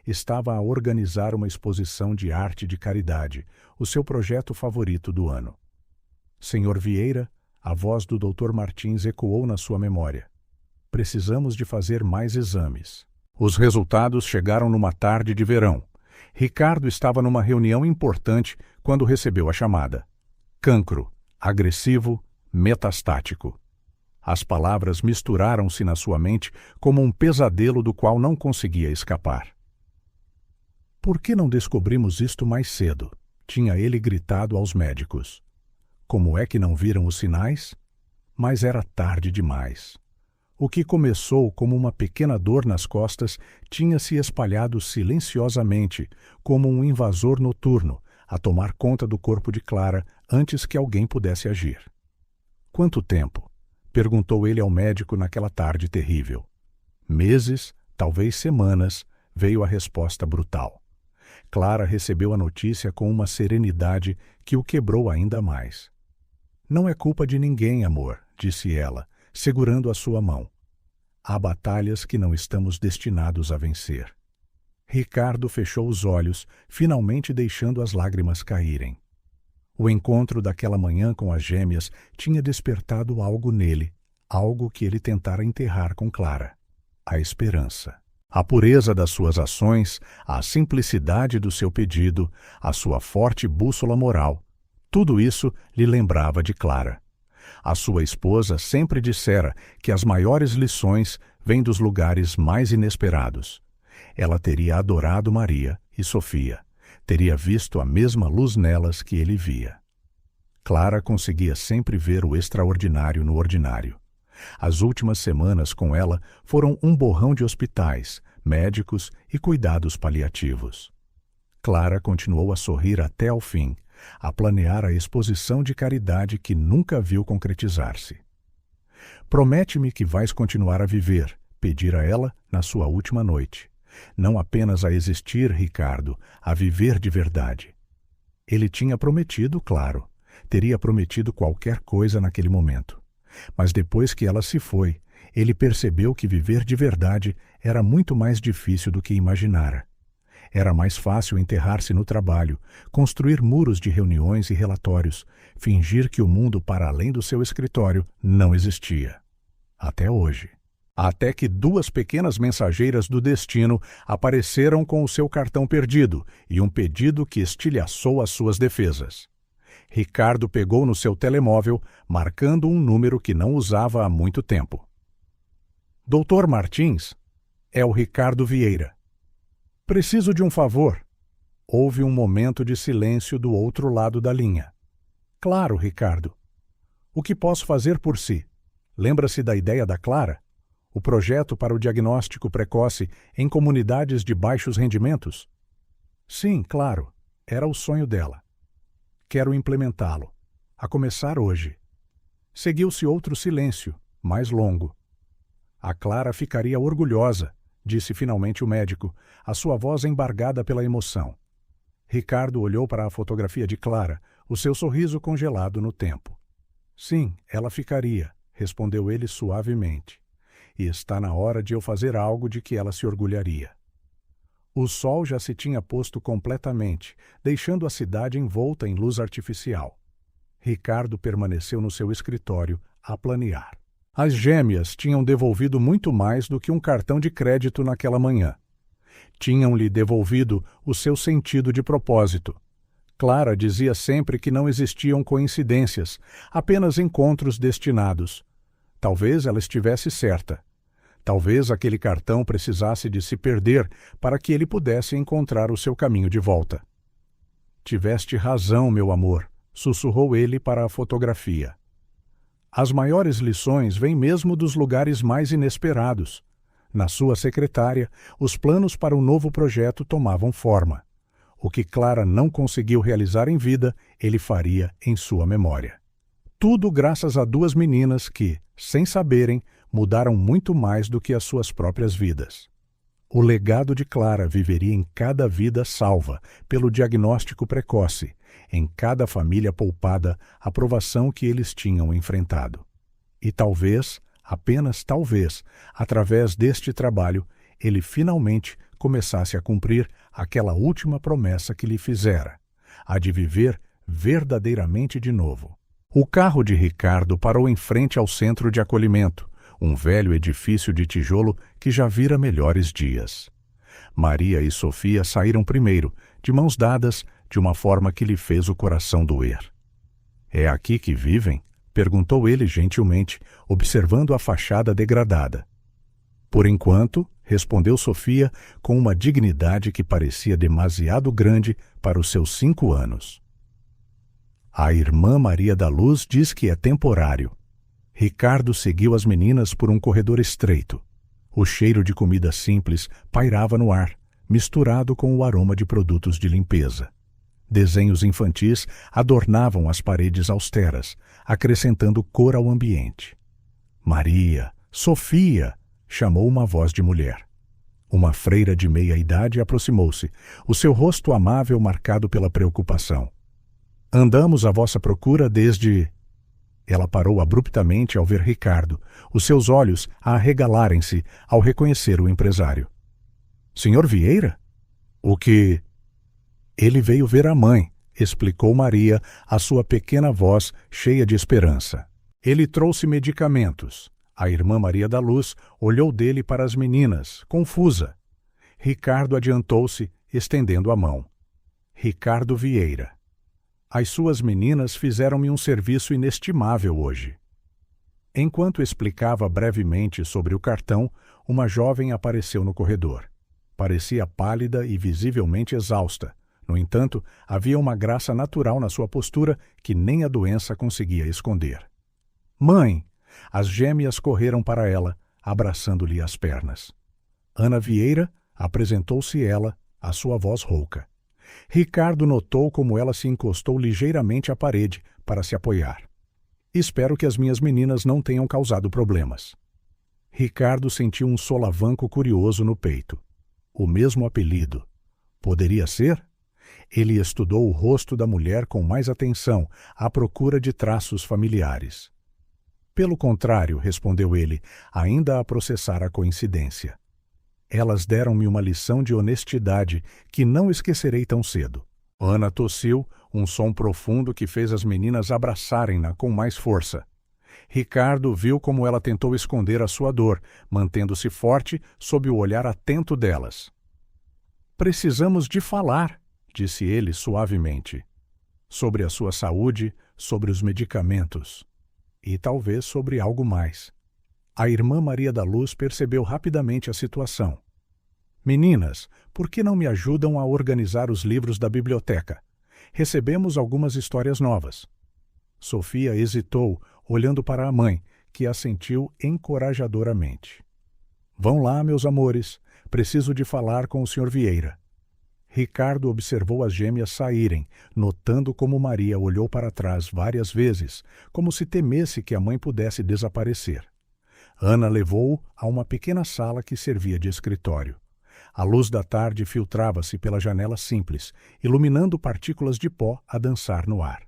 S1: Estava a organizar uma exposição de arte de caridade, o seu projeto favorito do ano. Senhor Vieira, a voz do Dr. Martins ecoou na sua memória. Precisamos de fazer mais exames. Os resultados chegaram numa tarde de verão. Ricardo estava numa reunião importante quando recebeu a chamada. Cancro, agressivo, metastático. As palavras misturaram-se na sua mente como um pesadelo do qual não conseguia escapar. Por que não descobrimos isto mais cedo? Tinha ele gritado aos médicos. Como é que não viram os sinais? Mas era tarde demais. O que começou como uma pequena dor nas costas tinha se espalhado silenciosamente, como um invasor noturno, a tomar conta do corpo de Clara antes que alguém pudesse agir. Quanto tempo? Perguntou ele ao médico naquela tarde terrível. Meses, talvez semanas, veio a resposta brutal. Clara recebeu a notícia com uma serenidade que o quebrou ainda mais. Não é culpa de ninguém, amor, disse ela, segurando a sua mão. Há batalhas que não estamos destinados a vencer. Ricardo fechou os olhos, finalmente deixando as lágrimas caírem. O encontro daquela manhã com as gêmeas tinha despertado algo nele, algo que ele tentara enterrar com Clara. A esperança. A pureza das suas ações, a simplicidade do seu pedido, a sua forte bússola moral. Tudo isso lhe lembrava de Clara. A sua esposa sempre dissera que as maiores lições vêm dos lugares mais inesperados. Ela teria adorado Maria e Sofia. Teria visto a mesma luz nelas que ele via. Clara conseguia sempre ver o extraordinário no ordinário. As últimas semanas com ela foram um borrão de hospitais, médicos e cuidados paliativos. Clara continuou a sorrir até ao fim, a planear a exposição de caridade que nunca viu concretizar-se. Promete-me que vais continuar a viver, pedira ela na sua última noite. Não apenas a existir, Ricardo, a viver de verdade. Ele tinha prometido, claro. Teria prometido qualquer coisa naquele momento. Mas depois que ela se foi, ele percebeu que viver de verdade era muito mais difícil do que imaginara. Era mais fácil enterrar-se no trabalho, construir muros de reuniões e relatórios, fingir que o mundo para além do seu escritório não existia. Até hoje. Até que 2 pequenas mensageiras do destino apareceram com o seu cartão perdido e um pedido que estilhaçou as suas defesas. Ricardo pegou no seu telemóvel, marcando um número que não usava há muito tempo. Doutor Martins? É o Ricardo Vieira. Preciso de um favor. Houve um momento de silêncio do outro lado da linha. Claro, Ricardo. O que posso fazer por si? Lembra-se da ideia da Clara? O projeto para o diagnóstico precoce em comunidades de baixos rendimentos? Sim, claro. Era o sonho dela. Quero implementá-lo. A começar hoje. Seguiu-se outro silêncio, mais longo. A Clara ficaria orgulhosa, disse finalmente o médico, a sua voz embargada pela emoção. Ricardo olhou para a fotografia de Clara, o seu sorriso congelado no tempo. Sim, ela ficaria, respondeu ele suavemente. E está na hora de eu fazer algo de que ela se orgulharia. O sol já se tinha posto completamente, deixando a cidade envolta em luz artificial. Ricardo permaneceu no seu escritório, a planear. As gêmeas tinham devolvido muito mais do que um cartão de crédito naquela manhã. Tinham-lhe devolvido o seu sentido de propósito. Clara dizia sempre que não existiam coincidências, apenas encontros destinados. Talvez ela estivesse certa. Talvez aquele cartão precisasse de se perder para que ele pudesse encontrar o seu caminho de volta. Tiveste razão, meu amor, sussurrou ele para a fotografia. As maiores lições vêm mesmo dos lugares mais inesperados. Na sua secretária, os planos para um novo projeto tomavam forma. O que Clara não conseguiu realizar em vida, ele faria em sua memória. Tudo graças a 2 meninas que, sem saberem, mudaram muito mais do que as suas próprias vidas. O legado de Clara viveria em cada vida salva pelo diagnóstico precoce, em cada família poupada a provação que eles tinham enfrentado. E talvez, apenas talvez, através deste trabalho, ele finalmente começasse a cumprir aquela última promessa que lhe fizera, a de viver verdadeiramente de novo. O carro de Ricardo parou em frente ao centro de acolhimento, um velho edifício de tijolo que já vira melhores dias. Maria e Sofia saíram primeiro, de mãos dadas, de uma forma que lhe fez o coração doer. É aqui que vivem? Perguntou ele gentilmente, observando a fachada degradada. Por enquanto, respondeu Sofia com uma dignidade que parecia demasiado grande para os seus 5 anos. A irmã Maria da Luz diz que é temporário. Ricardo seguiu as meninas por um corredor estreito. O cheiro de comida simples pairava no ar, misturado com o aroma de produtos de limpeza. Desenhos infantis adornavam as paredes austeras, acrescentando cor ao ambiente. Maria, Sofia, chamou uma voz de mulher. Uma freira de meia-idade aproximou-se, o seu rosto amável marcado pela preocupação. Andamos à vossa procura desde... Ela parou abruptamente ao ver Ricardo, os seus olhos a arregalarem-se ao reconhecer o empresário. Senhor Vieira? O que... Ele veio ver a mãe, explicou Maria, a sua pequena voz cheia de esperança. Ele trouxe medicamentos. A irmã Maria da Luz olhou dele para as meninas, confusa. Ricardo adiantou-se, estendendo a mão. Ricardo Vieira. As suas meninas fizeram-me um serviço inestimável hoje. Enquanto explicava brevemente sobre o cartão, uma jovem apareceu no corredor. Parecia pálida e visivelmente exausta, No entanto, havia uma graça natural na sua postura que nem a doença conseguia esconder. Mãe! As gêmeas correram para ela, abraçando-lhe as pernas. Ana Vieira, apresentou-se ela, a sua voz rouca. Ricardo notou como ela se encostou ligeiramente à parede para se apoiar. Espero que as minhas meninas não tenham causado problemas. Ricardo sentiu um solavanco curioso no peito. O mesmo apelido. Poderia ser? Ele estudou o rosto da mulher com mais atenção, à procura de traços familiares. Pelo contrário, respondeu ele, ainda a processar a coincidência. Elas deram-me uma lição de honestidade que não esquecerei tão cedo. Ana tossiu, um som profundo que fez as meninas abraçarem-na com mais força. Ricardo viu como ela tentou esconder a sua dor, mantendo-se forte sob o olhar atento delas. Precisamos de falar, disse ele suavemente. Sobre a sua saúde, sobre os medicamentos. E talvez sobre algo mais. A irmã Maria da Luz percebeu rapidamente a situação. Meninas, por que não me ajudam a organizar os livros da biblioteca? Recebemos algumas histórias novas. Sofia hesitou, olhando para a mãe, que assentiu encorajadoramente. Vão lá, meus amores. Preciso de falar com o Sr. Vieira. Ricardo observou as gêmeas saírem, notando como Maria olhou para trás várias vezes, como se temesse que a mãe pudesse desaparecer. Ana levou-o a uma pequena sala que servia de escritório. A luz da tarde filtrava-se pela janela simples, iluminando partículas de pó a dançar no ar.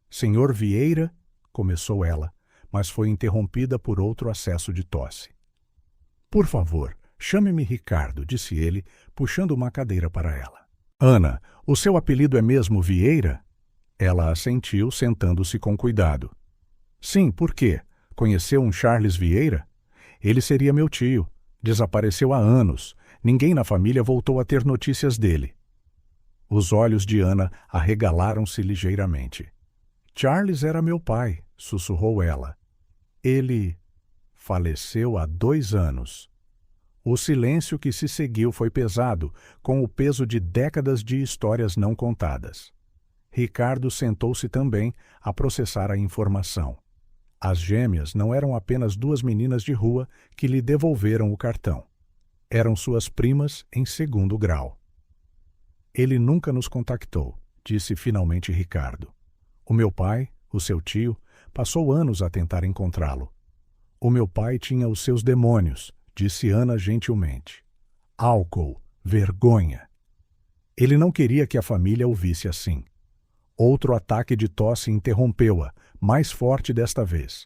S1: Senhor Vieira, começou ela, mas foi interrompida por outro acesso de tosse. Por favor, chame-me Ricardo, disse ele, puxando uma cadeira para ela. Ana, o seu apelido é mesmo Vieira? Ela assentiu, sentando-se com cuidado. Sim, por quê? Conheceu um Charles Vieira? Ele seria meu tio. Desapareceu há anos. Ninguém na família voltou a ter notícias dele. Os olhos de Ana arregalaram-se ligeiramente. Charles era meu pai, sussurrou ela. Ele faleceu há 2 anos. O silêncio que se seguiu foi pesado, com o peso de décadas de histórias não contadas. Ricardo sentou-se também a processar a informação. As gêmeas não eram apenas 2 meninas de rua que lhe devolveram o cartão. Eram suas primas em 2º grau. Ele nunca nos contactou, disse finalmente Ricardo. O meu pai, o seu tio, passou anos a tentar encontrá-lo. O meu pai tinha os seus demônios, disse Ana gentilmente. Álcool, vergonha. Ele não queria que a família o visse assim. Outro ataque de tosse interrompeu-a, mais forte desta vez.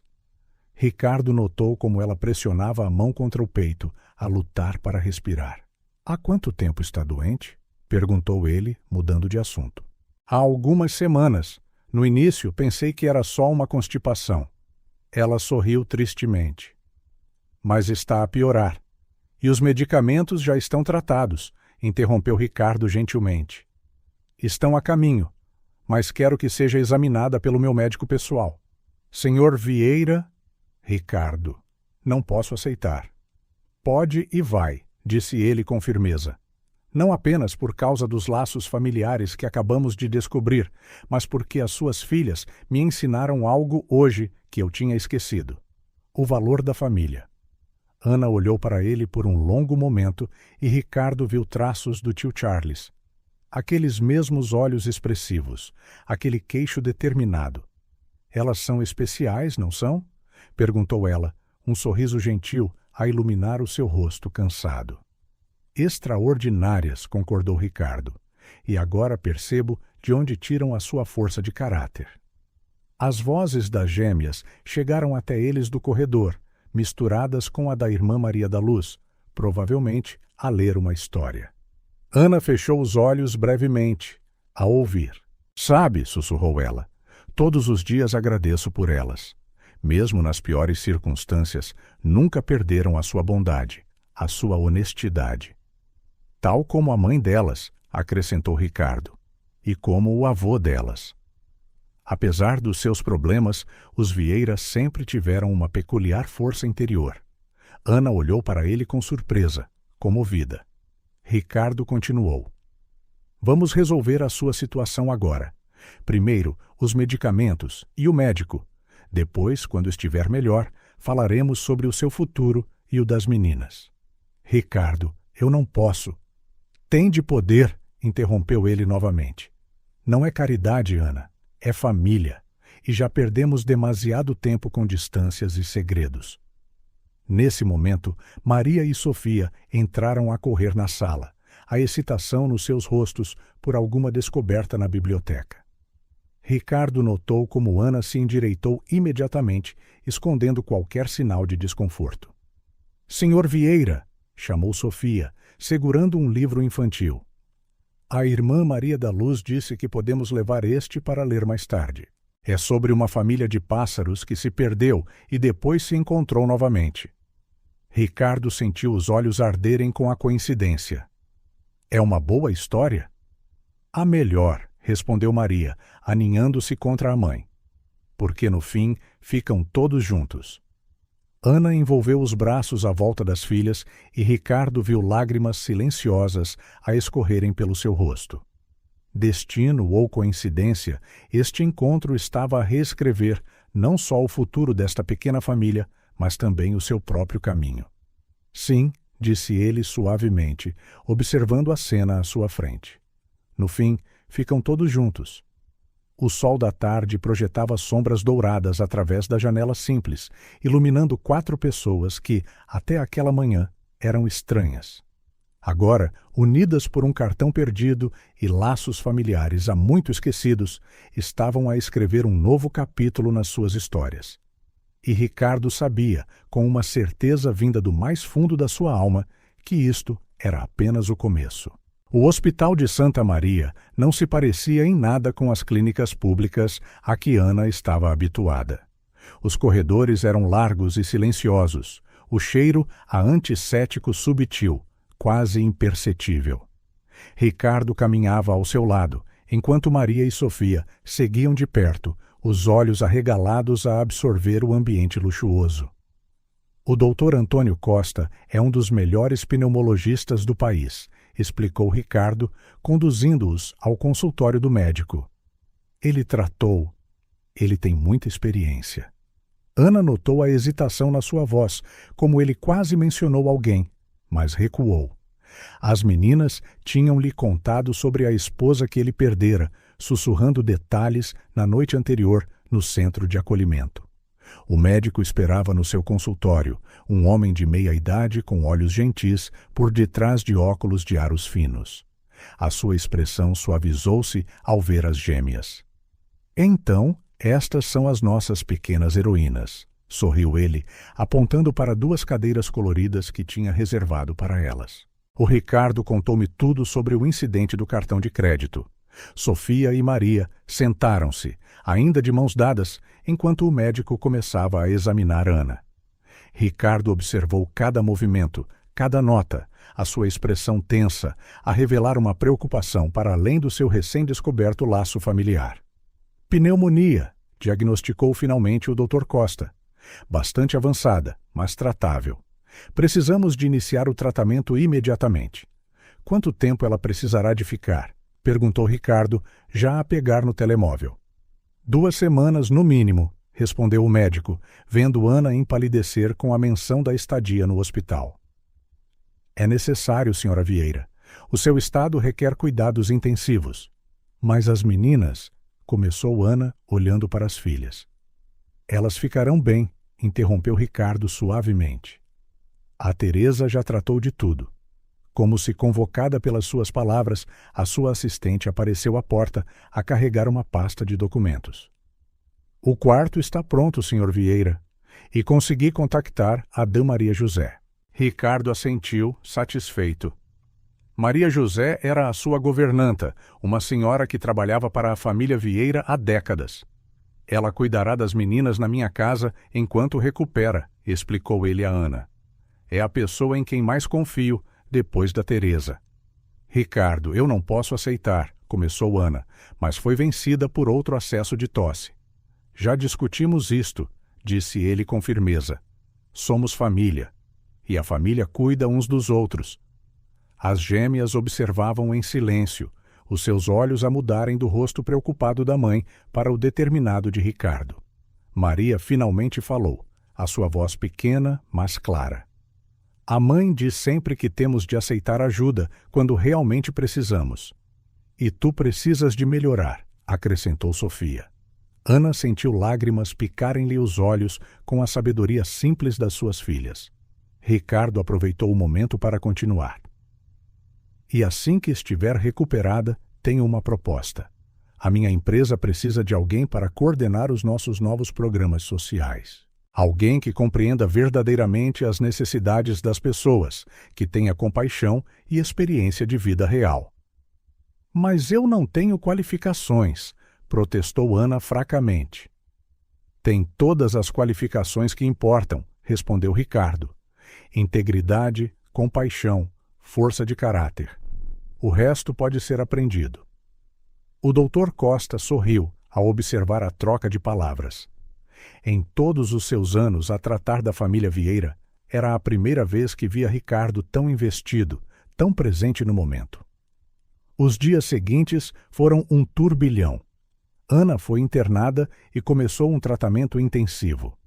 S1: Ricardo notou como ela pressionava a mão contra o peito, a lutar para respirar. Há quanto tempo está doente? Perguntou ele, mudando de assunto. Há algumas semanas. No início, pensei que era só uma constipação. Ela sorriu tristemente. Mas está a piorar. E os medicamentos já estão tratados, interrompeu Ricardo gentilmente. Estão a caminho, mas quero que seja examinada pelo meu médico pessoal. Senhor Vieira... Ricardo, não posso aceitar. Pode e vai, disse ele com firmeza. Não apenas por causa dos laços familiares que acabamos de descobrir, mas porque as suas filhas me ensinaram algo hoje que eu tinha esquecido. O valor da família. Ana olhou para ele por um longo momento e Ricardo viu traços do tio Charles. Aqueles mesmos olhos expressivos, aquele queixo determinado. Elas são especiais, não são? Perguntou ela, um sorriso gentil a iluminar o seu rosto cansado. Extraordinárias, concordou Ricardo. E agora percebo de onde tiram a sua força de caráter. As vozes das gêmeas chegaram até eles do corredor, misturadas com a da irmã Maria da Luz, provavelmente a ler uma história. Ana fechou os olhos brevemente, a ouvir. Sabe, sussurrou ela, todos os dias agradeço por elas. Mesmo nas piores circunstâncias, nunca perderam a sua bondade, a sua honestidade. Tal como a mãe delas, acrescentou Ricardo, e como o avô delas. Apesar dos seus problemas, os Vieira sempre tiveram uma peculiar força interior. Ana olhou para ele com surpresa, comovida. Ricardo continuou. Vamos resolver a sua situação agora. Primeiro, os medicamentos e o médico. Depois, quando estiver melhor, falaremos sobre o seu futuro e o das meninas. Ricardo, eu não posso. Tem de poder, interrompeu ele novamente. Não é caridade, Ana, é família. E já perdemos demasiado tempo com distâncias e segredos. Nesse momento, Maria e Sofia entraram a correr na sala, a excitação nos seus rostos por alguma descoberta na biblioteca. Ricardo notou como Ana se endireitou imediatamente, escondendo qualquer sinal de desconforto. — Senhor Vieira! Chamou Sofia, segurando um livro infantil. A irmã Maria da Luz disse que podemos levar este para ler mais tarde. É sobre uma família de pássaros que se perdeu e depois se encontrou novamente. Ricardo sentiu os olhos arderem com a coincidência. É uma boa história? A melhor, respondeu Maria, aninhando-se contra a mãe. Porque no fim ficam todos juntos. Ana envolveu os braços à volta das filhas e Ricardo viu lágrimas silenciosas a escorrerem pelo seu rosto. Destino ou coincidência, este encontro estava a reescrever não só o futuro desta pequena família, mas também o seu próprio caminho. Sim, disse ele suavemente, observando a cena à sua frente. No fim, ficam todos juntos. O sol da tarde projetava sombras douradas através da janela simples, iluminando 4 pessoas que, até aquela manhã, eram estranhas. Agora, unidas por um cartão perdido e laços familiares há muito esquecidos, estavam a escrever um novo capítulo nas suas histórias. E Ricardo sabia, com uma certeza vinda do mais fundo da sua alma, que isto era apenas o começo. O Hospital de Santa Maria não se parecia em nada com as clínicas públicas a que Ana estava habituada. Os corredores eram largos e silenciosos, o cheiro a antisséptico subtil, quase imperceptível. Ricardo caminhava ao seu lado, enquanto Maria e Sofia seguiam de perto, os olhos arregalados a absorver o ambiente luxuoso. O Dr. Antônio Costa é um dos melhores pneumologistas do país, explicou Ricardo, conduzindo-os ao consultório do médico. Ele tem muita experiência. Ana notou a hesitação na sua voz, como ele quase mencionou alguém, mas recuou. As meninas tinham-lhe contado sobre a esposa que ele perdera, sussurrando detalhes na noite anterior no centro de acolhimento. O médico esperava no seu consultório, um homem de meia-idade com olhos gentis por detrás de óculos de aros finos. A sua expressão suavizou-se ao ver as gêmeas. Então, estas são as nossas pequenas heroínas, sorriu ele, apontando para 2 cadeiras coloridas que tinha reservado para elas. O Ricardo contou-me tudo sobre o incidente do cartão de crédito. Sofia e Maria sentaram-se, ainda de mãos dadas, enquanto o médico começava a examinar Ana. Ricardo observou cada movimento, cada nota, a sua expressão tensa, a revelar uma preocupação para além do seu recém-descoberto laço familiar. Pneumonia, diagnosticou finalmente o Dr. Costa. Bastante avançada, mas tratável. Precisamos de iniciar o tratamento imediatamente. Quanto tempo ela precisará de ficar? Perguntou Ricardo, já a pegar no telemóvel. 2 semanas no mínimo, respondeu o médico, vendo Ana empalidecer com a menção da estadia no hospital. É necessário, Sra. Vieira. O seu estado requer cuidados intensivos. Mas as meninas, começou Ana, olhando para as filhas. Elas ficarão bem, interrompeu Ricardo suavemente. A Teresa já tratou de tudo. Como se convocada pelas suas palavras, a sua assistente apareceu à porta a carregar uma pasta de documentos. O quarto está pronto, Sr. Vieira. E consegui contactar a D. Maria José. Ricardo assentiu, satisfeito. Maria José era a sua governanta, uma senhora que trabalhava para a família Vieira há décadas. Ela cuidará das meninas na minha casa enquanto recupera, explicou ele a Ana. É a pessoa em quem mais confio, depois da Teresa. Ricardo, eu não posso aceitar, começou Ana, mas foi vencida por outro acesso de tosse. Já discutimos isto, disse ele com firmeza. Somos família, e a família cuida uns dos outros. As gêmeas observavam em silêncio, os seus olhos a mudarem do rosto preocupado da mãe para o determinado de Ricardo. Maria finalmente falou, a sua voz pequena, mas clara. A mãe diz sempre que temos de aceitar ajuda quando realmente precisamos. E tu precisas de melhorar, acrescentou Sofia. Ana sentiu lágrimas picarem-lhe os olhos com a sabedoria simples das suas filhas. Ricardo aproveitou o momento para continuar. E assim que estiver recuperada, tenho uma proposta. A minha empresa precisa de alguém para coordenar os nossos novos programas sociais. Alguém que compreenda verdadeiramente as necessidades das pessoas, que tenha compaixão e experiência de vida real. Mas eu não tenho qualificações, protestou Ana fracamente. Tem todas as qualificações que importam, respondeu Ricardo. Integridade, compaixão, força de caráter. O resto pode ser aprendido. O Dr. Costa sorriu ao observar a troca de palavras. Em todos os seus anos a tratar da família Vieira, era a primeira vez que via Ricardo tão investido, tão presente no momento. Os dias seguintes foram um turbilhão. Ana foi internada e começou um tratamento intensivo.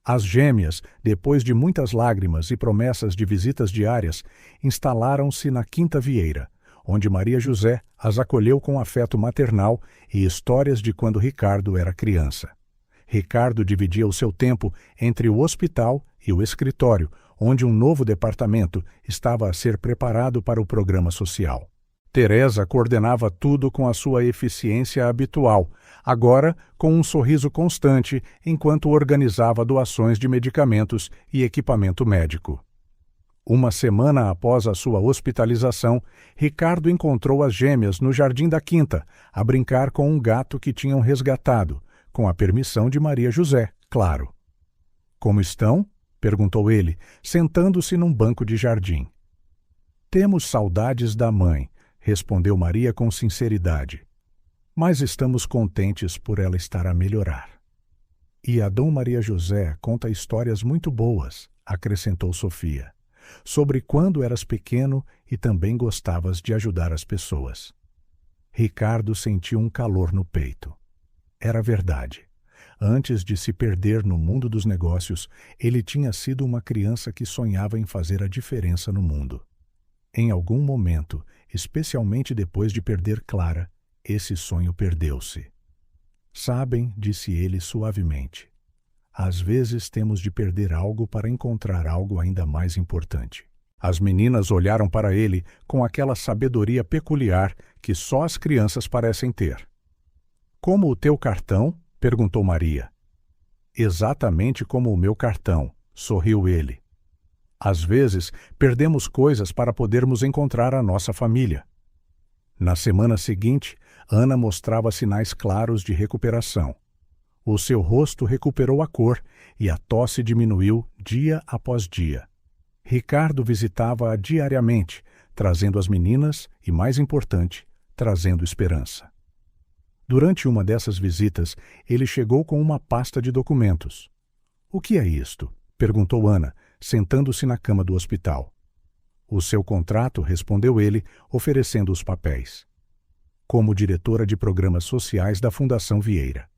S1: As gêmeas, depois de muitas lágrimas e promessas de visitas diárias, instalaram-se na Quinta Vieira, onde Maria José as acolheu com afeto maternal e histórias de quando Ricardo era criança. Ricardo dividia o seu tempo entre o hospital e o escritório, onde um novo departamento estava a ser preparado para o programa social. Teresa coordenava tudo com a sua eficiência habitual, agora com um sorriso constante enquanto organizava doações de medicamentos e equipamento médico. Uma semana após a sua hospitalização, Ricardo encontrou as gêmeas no jardim da quinta, a brincar com um gato que tinham resgatado, com a permissão de Maria José, claro. Como estão? Perguntou ele, sentando-se num banco de jardim. Temos saudades da mãe, respondeu Maria com sinceridade. Mas estamos contentes por ela estar a melhorar. E a Dom Maria José conta histórias muito boas, acrescentou Sofia, sobre quando eras pequeno e também gostavas de ajudar as pessoas. Ricardo sentiu um calor no peito. Era verdade. Antes de se perder no mundo dos negócios, ele tinha sido uma criança que sonhava em fazer a diferença no mundo. Em algum momento, especialmente depois de perder Clara, esse sonho perdeu-se. Sabem, disse ele suavemente, às vezes temos de perder algo para encontrar algo ainda mais importante. As meninas olharam para ele com aquela sabedoria peculiar que só as crianças parecem ter. Como o teu cartão? Perguntou Maria. Exatamente como o meu cartão, sorriu ele. Às vezes, perdemos coisas para podermos encontrar a nossa família. Na semana seguinte, Ana mostrava sinais claros de recuperação. O seu rosto recuperou a cor e a tosse diminuiu dia após dia. Ricardo visitava-a diariamente, trazendo as meninas e, mais importante, trazendo esperança. Durante uma dessas visitas, ele chegou com uma pasta de documentos. — O que é isto? Perguntou Ana, sentando-se na cama do hospital. — O seu contrato, respondeu ele, oferecendo os papéis. Como diretora de programas sociais da Fundação Vieira.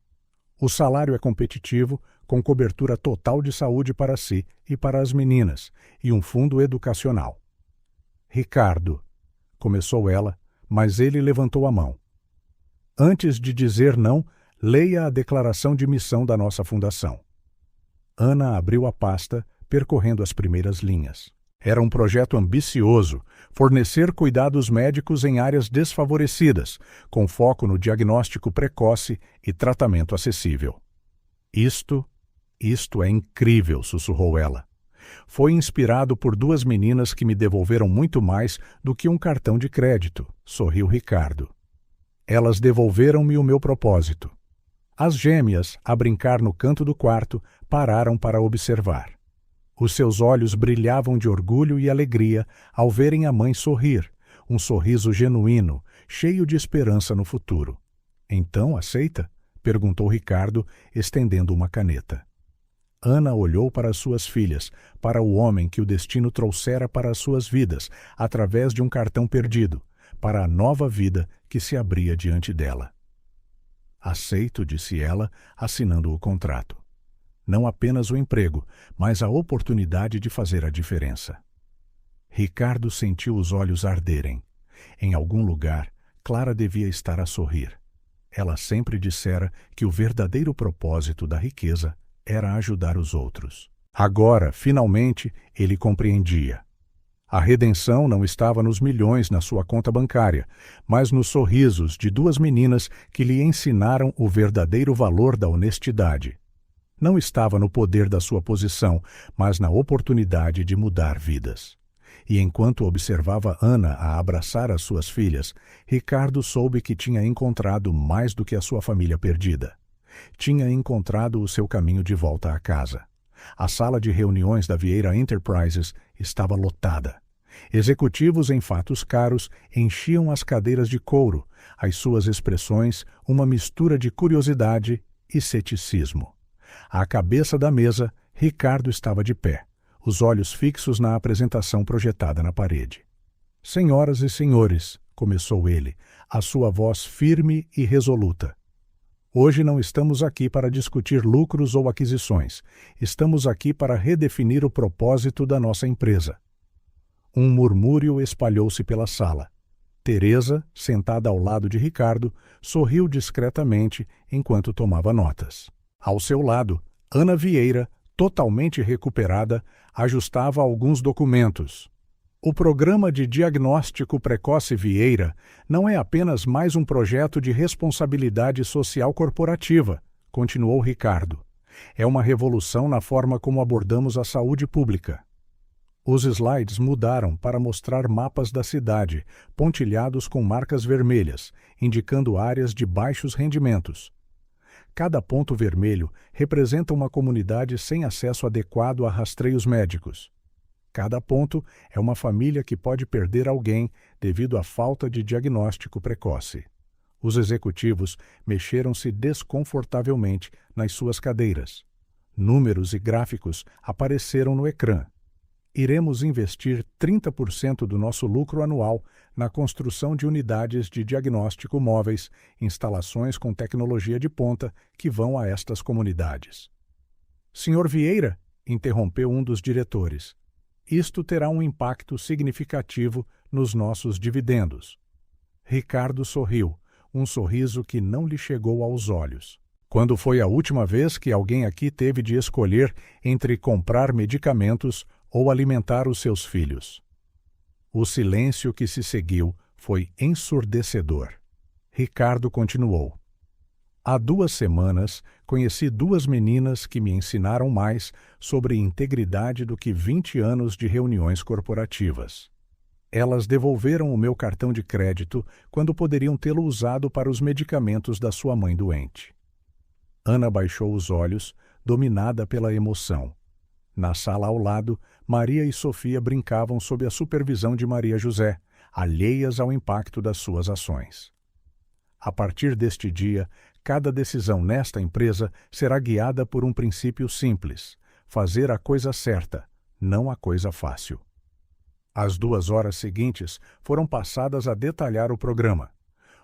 S1: O salário é competitivo, com cobertura total de saúde para si e para as meninas, e um fundo educacional. — Ricardo, começou ela, mas ele levantou a mão. Antes de dizer não, leia a declaração de missão da nossa fundação. Ana abriu a pasta, percorrendo as primeiras linhas. Era um projeto ambicioso, fornecer cuidados médicos em áreas desfavorecidas, com foco no diagnóstico precoce e tratamento acessível. Isto é incrível, sussurrou ela. Foi inspirado por duas meninas que me devolveram muito mais do que um cartão de crédito, sorriu Ricardo. Elas devolveram-me o meu propósito. As gêmeas, a brincar no canto do quarto, pararam para observar. Os seus olhos brilhavam de orgulho e alegria ao verem a mãe sorrir, um sorriso genuíno, cheio de esperança no futuro. Então, aceita? Perguntou Ricardo, estendendo uma caneta. Ana olhou para suas filhas, para o homem que o destino trouxera para as suas vidas, através de um cartão perdido, para a nova vida que se abria diante dela. Aceito, disse ela, assinando o contrato. Não apenas o emprego, mas a oportunidade de fazer a diferença. Ricardo sentiu os olhos arderem. Em algum lugar, Clara devia estar a sorrir. Ela sempre dissera que o verdadeiro propósito da riqueza era ajudar os outros. Agora, finalmente, ele compreendia. A redenção não estava nos milhões na sua conta bancária, mas nos sorrisos de duas meninas que lhe ensinaram o verdadeiro valor da honestidade. Não estava no poder da sua posição, mas na oportunidade de mudar vidas. E enquanto observava Ana a abraçar as suas filhas, Ricardo soube que tinha encontrado mais do que a sua família perdida. Tinha encontrado o seu caminho de volta à casa. A sala de reuniões da Vieira Enterprises estava lotada. Executivos em fatos caros enchiam as cadeiras de couro, as suas expressões uma mistura de curiosidade e ceticismo. À cabeça da mesa, Ricardo estava de pé, os olhos fixos na apresentação projetada na parede. Senhoras e senhores, começou ele, a sua voz firme e resoluta. Hoje não estamos aqui para discutir lucros ou aquisições. Estamos aqui para redefinir o propósito da nossa empresa. Um murmúrio espalhou-se pela sala. Teresa, sentada ao lado de Ricardo, sorriu discretamente enquanto tomava notas. Ao seu lado, Ana Vieira, totalmente recuperada, ajustava alguns documentos. O Programa de Diagnóstico Precoce Vieira não é apenas mais um projeto de responsabilidade social corporativa, continuou Ricardo. É uma revolução na forma como abordamos a saúde pública. Os slides mudaram para mostrar mapas da cidade, pontilhados com marcas vermelhas, indicando áreas de baixos rendimentos. Cada ponto vermelho representa uma comunidade sem acesso adequado a rastreios médicos. Cada ponto é uma família que pode perder alguém devido à falta de diagnóstico precoce. Os executivos mexeram-se desconfortavelmente nas suas cadeiras. Números e gráficos apareceram no ecrã. Iremos investir 30% do nosso lucro anual na construção de unidades de diagnóstico móveis, instalações com tecnologia de ponta que vão a estas comunidades. Senhor Vieira, interrompeu um dos diretores, isto terá um impacto significativo nos nossos dividendos. Ricardo sorriu, um sorriso que não lhe chegou aos olhos. Quando foi a última vez que alguém aqui teve de escolher entre comprar medicamentos ou alimentar os seus filhos? O silêncio que se seguiu foi ensurdecedor. Ricardo continuou. Há 2 semanas, conheci 2 meninas que me ensinaram mais sobre integridade do que 20 anos de reuniões corporativas. Elas devolveram o meu cartão de crédito quando poderiam tê-lo usado para os medicamentos da sua mãe doente. Ana baixou os olhos, dominada pela emoção. Na sala ao lado, Maria e Sofia brincavam sob a supervisão de Maria José, alheias ao impacto das suas ações. A partir deste dia, cada decisão nesta empresa será guiada por um princípio simples: fazer a coisa certa, não a coisa fácil. As 2 horas seguintes foram passadas a detalhar o programa.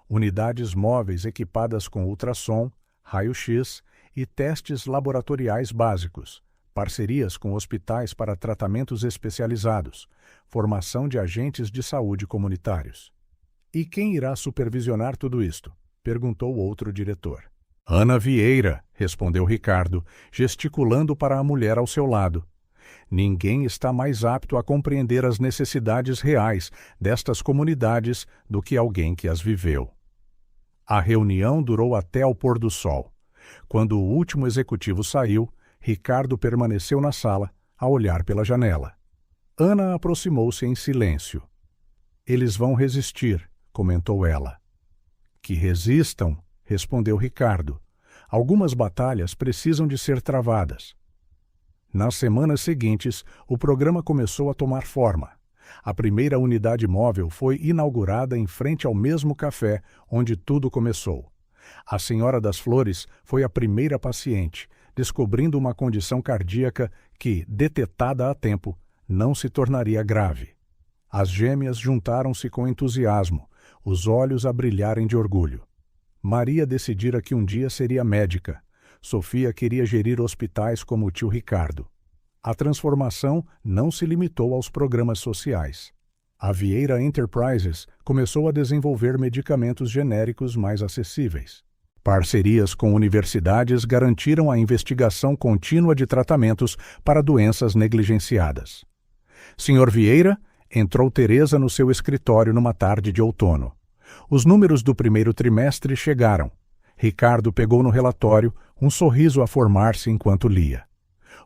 S1: Unidades móveis equipadas com ultrassom, raio-x e testes laboratoriais básicos, parcerias com hospitais para tratamentos especializados, formação de agentes de saúde comunitários. E quem irá supervisionar tudo isto? Perguntou outro diretor. Ana Vieira, respondeu Ricardo, gesticulando para a mulher ao seu lado. Ninguém está mais apto a compreender as necessidades reais destas comunidades do que alguém que as viveu. A reunião durou até ao pôr do sol. Quando o último executivo saiu, Ricardo permaneceu na sala, a olhar pela janela. Ana aproximou-se em silêncio. Eles vão resistir, comentou ela. Que resistam, respondeu Ricardo. Algumas batalhas precisam de ser travadas. Nas semanas seguintes, o programa começou a tomar forma. A primeira unidade móvel foi inaugurada em frente ao mesmo café onde tudo começou. A Senhora das Flores foi a primeira paciente, descobrindo uma condição cardíaca que, detetada a tempo, não se tornaria grave. As gêmeas juntaram-se com entusiasmo. os olhos a brilharem de orgulho. Maria decidira que um dia seria médica. Sofia queria gerir hospitais como o tio Ricardo. A transformação não se limitou aos programas sociais. A Vieira Enterprises começou a desenvolver medicamentos genéricos mais acessíveis. Parcerias com universidades garantiram a investigação contínua de tratamentos para doenças negligenciadas. Sr. Vieira, entrou Teresa no seu escritório numa tarde de outono. Os números do primeiro trimestre chegaram. Ricardo pegou no relatório, um sorriso a formar-se enquanto lia.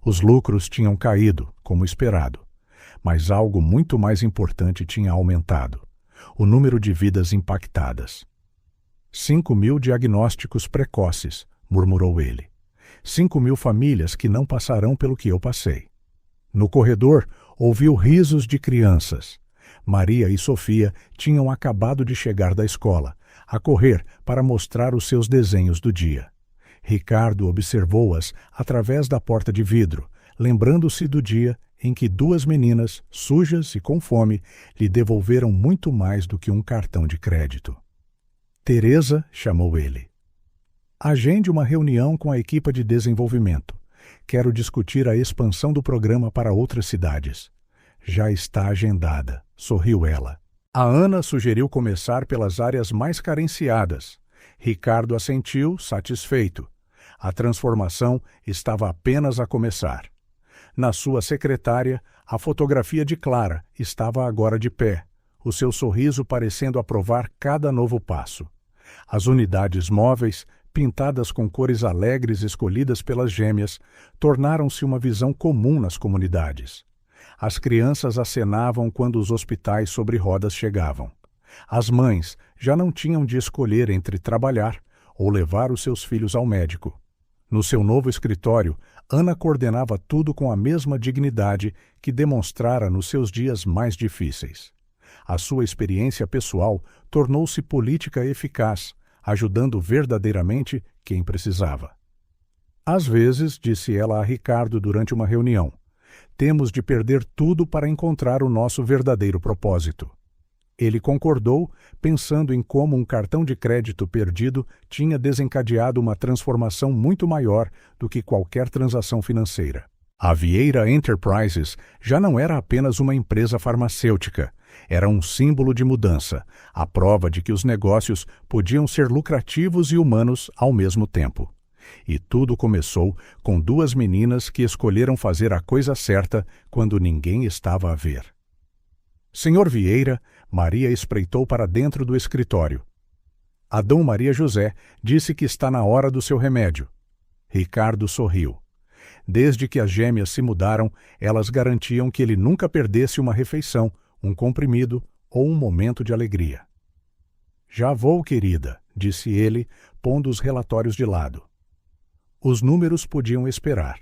S1: Os lucros tinham caído, como esperado. Mas algo muito mais importante tinha aumentado: o número de vidas impactadas. 5.000 diagnósticos precoces, murmurou ele. 5.000 famílias que não passarão pelo que eu passei. No corredor, ouviu risos de crianças. Maria e Sofia tinham acabado de chegar da escola, a correr para mostrar os seus desenhos do dia. Ricardo observou-as através da porta de vidro, lembrando-se do dia em que 2 meninas, sujas e com fome, lhe devolveram muito mais do que um cartão de crédito. Teresa, chamou ele. Agende uma reunião com a equipe de desenvolvimento. Quero discutir a expansão do programa para outras cidades. Já está agendada, sorriu ela. A Ana sugeriu começar pelas áreas mais carenciadas. Ricardo assentiu, satisfeito. A transformação estava apenas a começar. Na sua secretária, a fotografia de Clara estava agora de pé, o seu sorriso parecendo aprovar cada novo passo. As unidades móveis, pintadas com cores alegres escolhidas pelas gêmeas, tornaram-se uma visão comum nas comunidades. As crianças acenavam quando os hospitais sobre rodas chegavam. As mães já não tinham de escolher entre trabalhar ou levar os seus filhos ao médico. No seu novo escritório, Ana coordenava tudo com a mesma dignidade que demonstrara nos seus dias mais difíceis. A sua experiência pessoal tornou-se política eficaz, ajudando verdadeiramente quem precisava. Às vezes, disse ela a Ricardo durante uma reunião, temos de perder tudo para encontrar o nosso verdadeiro propósito. Ele concordou, pensando em como um cartão de crédito perdido tinha desencadeado uma transformação muito maior do que qualquer transação financeira. A Vieira Enterprises já não era apenas uma empresa farmacêutica, era um símbolo de mudança, a prova de que os negócios podiam ser lucrativos e humanos ao mesmo tempo. E tudo começou com 2 meninas que escolheram fazer a coisa certa quando ninguém estava a ver. Senhor Vieira, Maria espreitou para dentro do escritório. Adão Maria José disse que está na hora do seu remédio. Ricardo sorriu. Desde que as gêmeas se mudaram, elas garantiam que ele nunca perdesse uma refeição, um comprimido ou um momento de alegria. Já vou, querida, disse ele, pondo os relatórios de lado. Os números podiam esperar.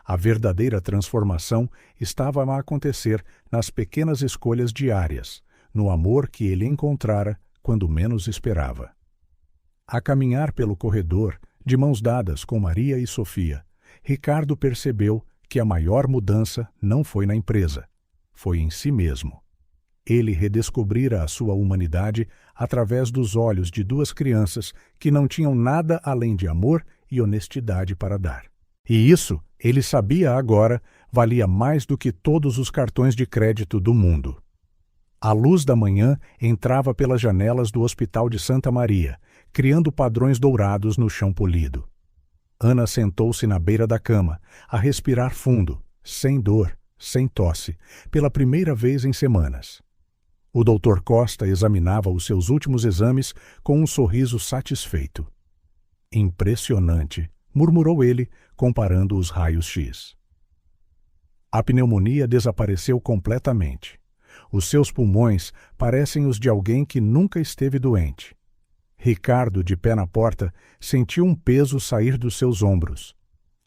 S1: A verdadeira transformação estava a acontecer nas pequenas escolhas diárias, no amor que ele encontrara quando menos esperava. A caminhar pelo corredor, de mãos dadas com Maria e Sofia, Ricardo percebeu que a maior mudança não foi na empresa, foi em si mesmo. Ele redescobrira a sua humanidade através dos olhos de 2 crianças que não tinham nada além de amor e honestidade para dar. E isso, ele sabia agora, valia mais do que todos os cartões de crédito do mundo. A luz da manhã entrava pelas janelas do Hospital de Santa Maria, criando padrões dourados no chão polido. Ana sentou-se na beira da cama, a respirar fundo, sem dor, sem tosse, pela primeira vez em semanas. O Dr. Costa examinava os seus últimos exames com um sorriso satisfeito. Impressionante, murmurou ele, comparando os raios-x. A pneumonia desapareceu completamente. Os seus pulmões parecem os de alguém que nunca esteve doente. Ricardo, de pé na porta, sentiu um peso sair dos seus ombros.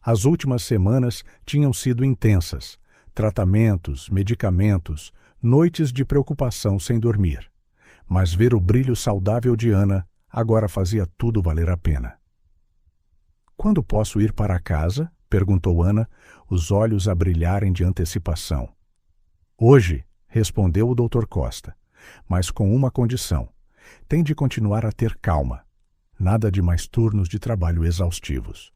S1: As últimas semanas tinham sido intensas. Tratamentos, medicamentos, noites de preocupação sem dormir. Mas ver o brilho saudável de Ana agora fazia tudo valer a pena. Quando posso ir para casa? Perguntou Ana, os olhos a brilharem de antecipação. Hoje, respondeu o Dr. Costa, mas com uma condição. Tem de continuar a ter calma. Nada de mais turnos de trabalho exaustivos.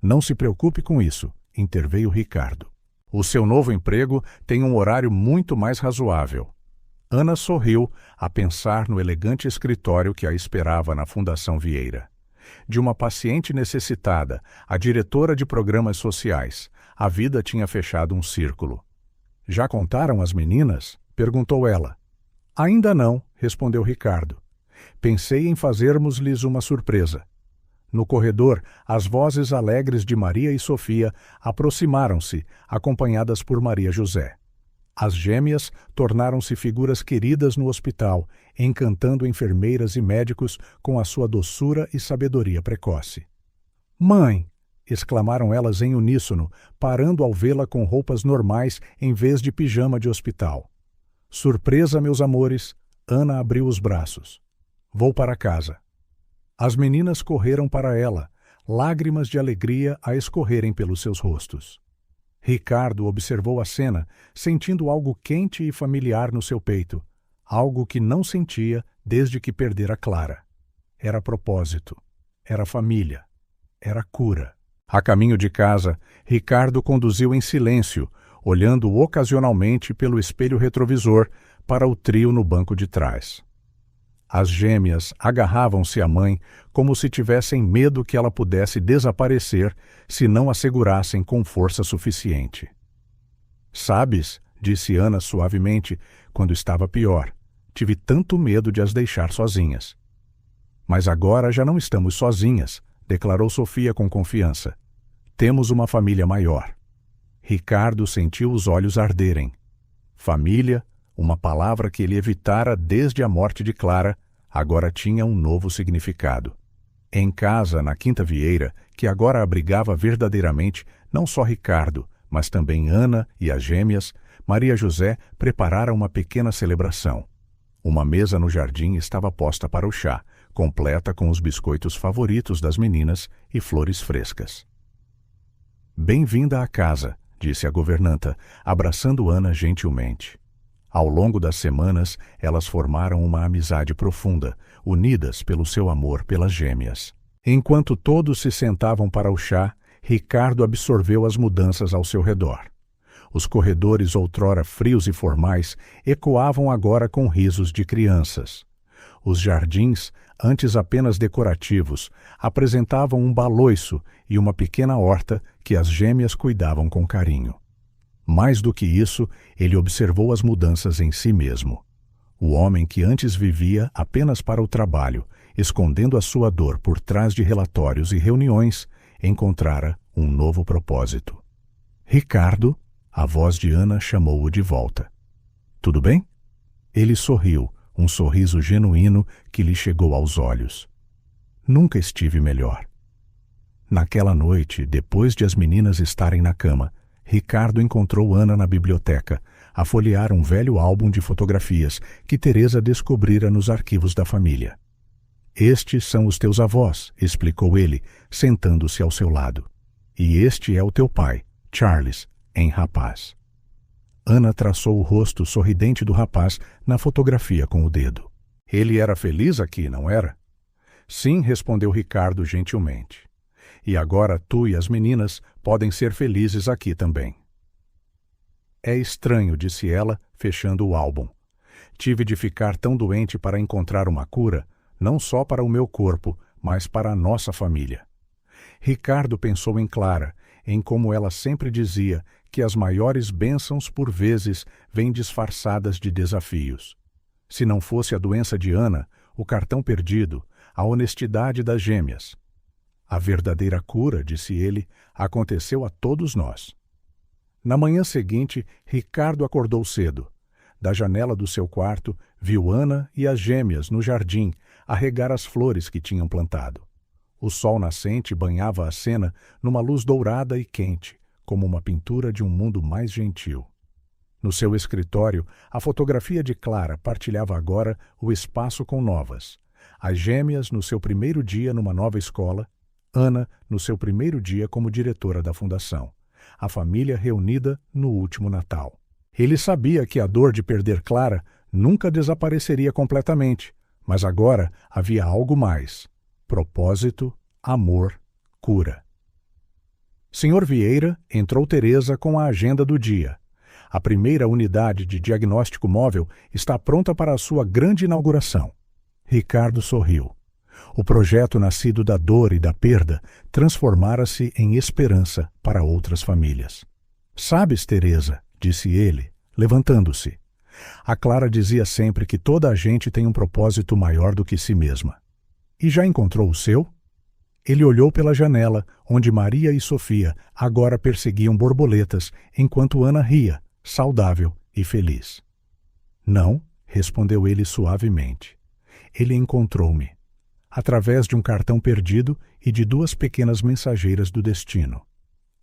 S1: Não se preocupe com isso, interveio Ricardo. O seu novo emprego tem um horário muito mais razoável. Ana sorriu a pensar no elegante escritório que a esperava na Fundação Vieira. De uma paciente necessitada, a diretora de programas sociais, a vida tinha fechado um círculo. Já contaram às meninas? Perguntou ela. Ainda não, respondeu Ricardo. Pensei em fazermos-lhes uma surpresa. No corredor, as vozes alegres de Maria e Sofia aproximaram-se, acompanhadas por Maria José. As gêmeas tornaram-se figuras queridas no hospital, encantando enfermeiras e médicos com a sua doçura e sabedoria precoce. "Mãe!" exclamaram elas em uníssono, parando ao vê-la com roupas normais em vez de pijama de hospital. Surpresa, meus amores, Ana abriu os braços. "Vou para casa." As meninas correram para ela, lágrimas de alegria a escorrerem pelos seus rostos. Ricardo observou a cena, sentindo algo quente e familiar no seu peito, algo que não sentia desde que perdera Clara. Era propósito, era família, era cura. A caminho de casa, Ricardo conduziu em silêncio, olhando ocasionalmente pelo espelho retrovisor para o trio no banco de trás. As gêmeas agarravam-se à mãe como se tivessem medo que ela pudesse desaparecer se não a segurassem com força suficiente. "Sabes", disse Ana suavemente, quando estava pior, "tive tanto medo de as deixar sozinhas." "Mas agora já não estamos sozinhas", declarou Sofia com confiança. "Temos uma família maior." Ricardo sentiu os olhos arderem. Família, uma palavra que ele evitara desde a morte de Clara, agora tinha um novo significado. Em casa, na Quinta Vieira, que agora abrigava verdadeiramente não só Ricardo, mas também Ana e as gêmeas, Maria José preparara uma pequena celebração. Uma mesa no jardim estava posta para o chá, completa com os biscoitos favoritos das meninas e flores frescas. "Bem-vinda à casa", disse a governanta, abraçando Ana gentilmente. Ao longo das semanas, elas formaram uma amizade profunda, unidas pelo seu amor pelas gêmeas. Enquanto todos se sentavam para o chá, Ricardo absorveu as mudanças ao seu redor. Os corredores, outrora frios e formais, ecoavam agora com risos de crianças. Os jardins, antes apenas decorativos, apresentavam um baloiço e uma pequena horta que as gêmeas cuidavam com carinho. Mais do que isso, ele observou as mudanças em si mesmo. O homem que antes vivia apenas para o trabalho, escondendo a sua dor por trás de relatórios e reuniões, encontrara um novo propósito. "Ricardo", a voz de Ana chamou-o de volta. "Tudo bem?" Ele sorriu, um sorriso genuíno que lhe chegou aos olhos. "Nunca estive melhor." Naquela noite, depois de as meninas estarem na cama, Ricardo encontrou Ana na biblioteca, a folhear um velho álbum de fotografias que Teresa descobrira nos arquivos da família. "Estes são os teus avós", explicou ele, sentando-se ao seu lado. "E este é o teu pai, Charles, em rapaz." Ana traçou o rosto sorridente do rapaz na fotografia com o dedo. "Ele era feliz aqui, não era?" "Sim", respondeu Ricardo gentilmente. "E agora tu e as meninas podem ser felizes aqui também." "É estranho", disse ela, fechando o álbum. "Tive de ficar tão doente para encontrar uma cura, não só para o meu corpo, mas para a nossa família." Ricardo pensou em Clara, em como ela sempre dizia que as maiores bênçãos por vezes vêm disfarçadas de desafios. Se não fosse a doença de Ana, o cartão perdido, a honestidade das gêmeas. A verdadeira cura, disse ele, aconteceu a todos nós. Na manhã seguinte, Ricardo acordou cedo. Da janela do seu quarto, viu Ana e as gêmeas no jardim a regar as flores que tinham plantado. O sol nascente banhava a cena numa luz dourada e quente, como uma pintura de um mundo mais gentil. No seu escritório, a fotografia de Clara partilhava agora o espaço com novas. As gêmeas no seu primeiro dia numa nova escola, Ana no seu primeiro dia como diretora da fundação. A família reunida no último Natal. Ele sabia que a dor de perder Clara nunca desapareceria completamente, Mas agora havia algo mais: propósito, amor, cura. Senhor Vieira, entrou Teresa com a agenda do dia. A primeira unidade de diagnóstico móvel está pronta para a sua grande inauguração. Ricardo sorriu. O projeto nascido da dor e da perda transformara-se em esperança para outras famílias. Sabes, Teresa, disse ele, levantando-se. A Clara dizia sempre que toda a gente tem um propósito maior do que si mesma. E já encontrou o seu? Ele olhou pela janela, onde Maria e Sofia agora perseguiam borboletas, enquanto Ana ria, saudável e feliz. Não, respondeu ele suavemente. Ele encontrou-me, através de um cartão perdido e de 2 pequenas mensageiras do destino.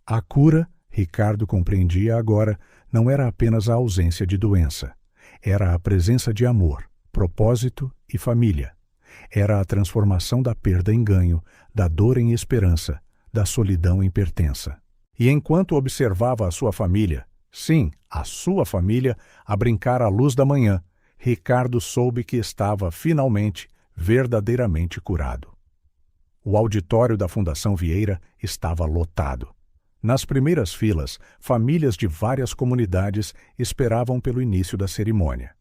S1: A cura, Ricardo compreendia agora, não era apenas a ausência de doença. Era a presença de amor, propósito e família. Era a transformação da perda em ganho, da dor em esperança, da solidão em pertença. E enquanto observava a sua família, sim, a sua família, a brincar à luz da manhã, Ricardo soube que estava, finalmente, verdadeiramente curado. O auditório da Fundação Vieira estava lotado. Nas primeiras filas, famílias de várias comunidades esperavam pelo início da cerimônia.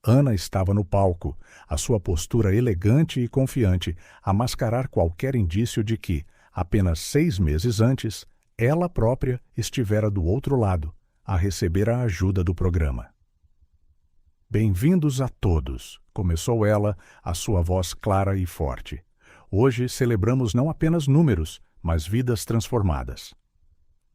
S1: Ana estava no palco, a sua postura elegante e confiante a mascarar qualquer indício de que, apenas 6 meses antes, ela própria estivera do outro lado, a receber a ajuda do programa. Bem-vindos a todos, começou ela, a sua voz clara e forte. Hoje celebramos não apenas números, mas vidas transformadas.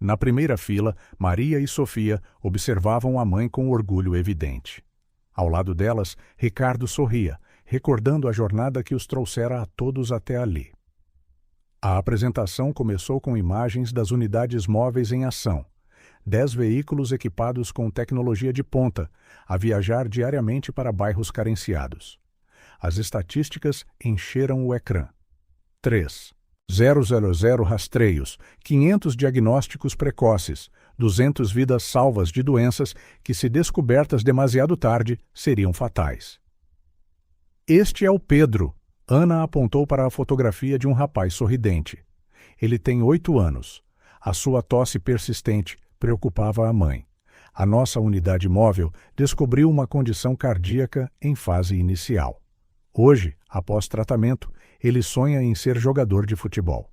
S1: Na primeira fila, Maria e Sofia observavam a mãe com orgulho evidente. Ao lado delas, Ricardo sorria, recordando a jornada que os trouxera a todos até ali. A apresentação começou com imagens das unidades móveis em ação. 10 veículos equipados com tecnologia de ponta, a viajar diariamente para bairros carenciados. As estatísticas encheram o ecrã. 3.000 rastreios, 500 diagnósticos precoces, 200 vidas salvas de doenças que, se descobertas demasiado tarde, seriam fatais. Este é o Pedro. Ana apontou para a fotografia de um rapaz sorridente. Ele tem 8 anos. A sua tosse persistente preocupava a mãe. A nossa unidade móvel descobriu uma condição cardíaca em fase inicial. Hoje, após tratamento, ele sonha em ser jogador de futebol.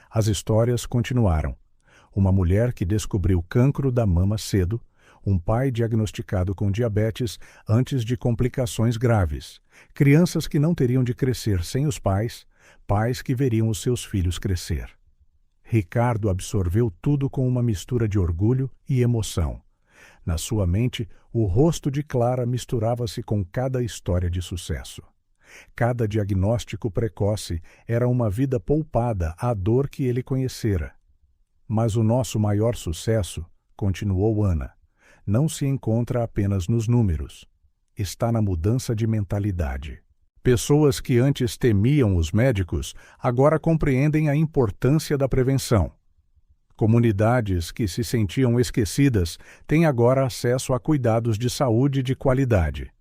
S1: As histórias continuaram. Uma mulher que descobriu cancro da mama cedo, um pai diagnosticado com diabetes antes de complicações graves, crianças que não teriam de crescer sem os pais, pais que veriam os seus filhos crescer. Ricardo absorveu tudo com uma mistura de orgulho e emoção. Na sua mente, o rosto de Clara misturava-se com cada história de sucesso. Cada diagnóstico precoce era uma vida poupada à dor que ele conhecera. Mas o nosso maior sucesso, continuou Ana, não se encontra apenas nos números. Está na mudança de mentalidade. Pessoas que antes temiam os médicos agora compreendem a importância da prevenção. Comunidades que se sentiam esquecidas têm agora acesso a cuidados de saúde de qualidade.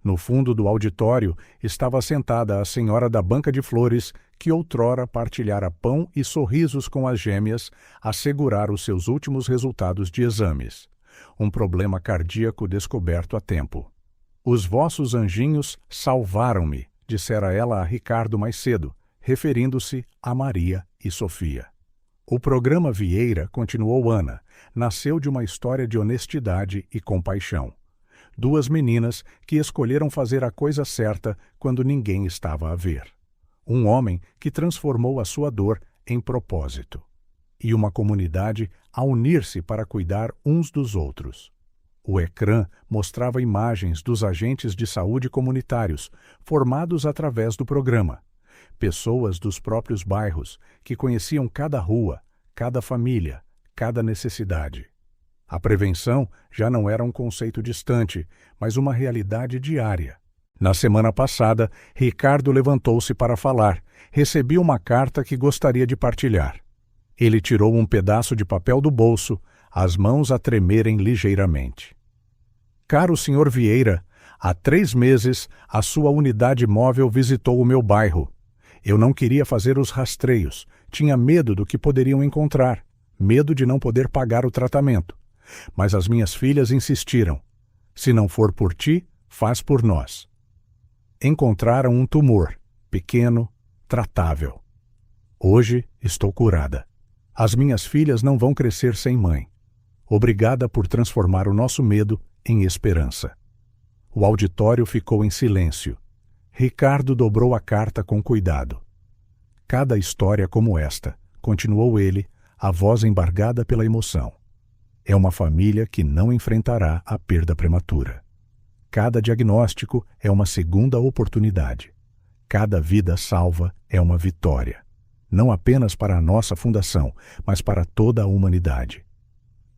S1: No fundo do auditório estava sentada a senhora da banca de flores que outrora partilhara pão e sorrisos com as gêmeas a segurar os seus últimos resultados de exames. Um problema cardíaco descoberto a tempo. Os vossos anjinhos salvaram-me, dissera ela a Ricardo mais cedo, referindo-se a Maria e Sofia. O programa Vieira, continuou Ana, nasceu de uma história de honestidade e compaixão. 2 meninas que escolheram fazer a coisa certa quando ninguém estava a ver. Um homem que transformou a sua dor em propósito. E uma comunidade a unir-se para cuidar uns dos outros. O ecrã mostrava imagens dos agentes de saúde comunitários, formados através do programa. Pessoas dos próprios bairros, que conheciam cada rua, cada família, cada necessidade. A prevenção já não era um conceito distante, mas uma realidade diária. Na semana passada, Ricardo levantou-se para falar. Recebi uma carta que gostaria de partilhar. Ele tirou um pedaço de papel do bolso, as mãos a tremerem ligeiramente. Caro Sr. Vieira, Há 3 meses, a sua unidade móvel visitou o meu bairro. Eu não queria fazer os rastreios. Tinha medo do que poderiam encontrar. Medo de não poder pagar o tratamento. Mas as minhas filhas insistiram. Se não for por ti, faz por nós. Encontraram um tumor, pequeno, tratável. Hoje estou curada. As minhas filhas não vão crescer sem mãe. Obrigada por transformar o nosso medo em esperança. O auditório ficou em silêncio. Ricardo dobrou a carta com cuidado. Cada história como esta, continuou ele, a voz embargada pela emoção. É uma família que não enfrentará a perda prematura. Cada diagnóstico é uma segunda oportunidade. Cada vida salva é uma vitória. Não apenas para a nossa fundação, mas para toda a humanidade.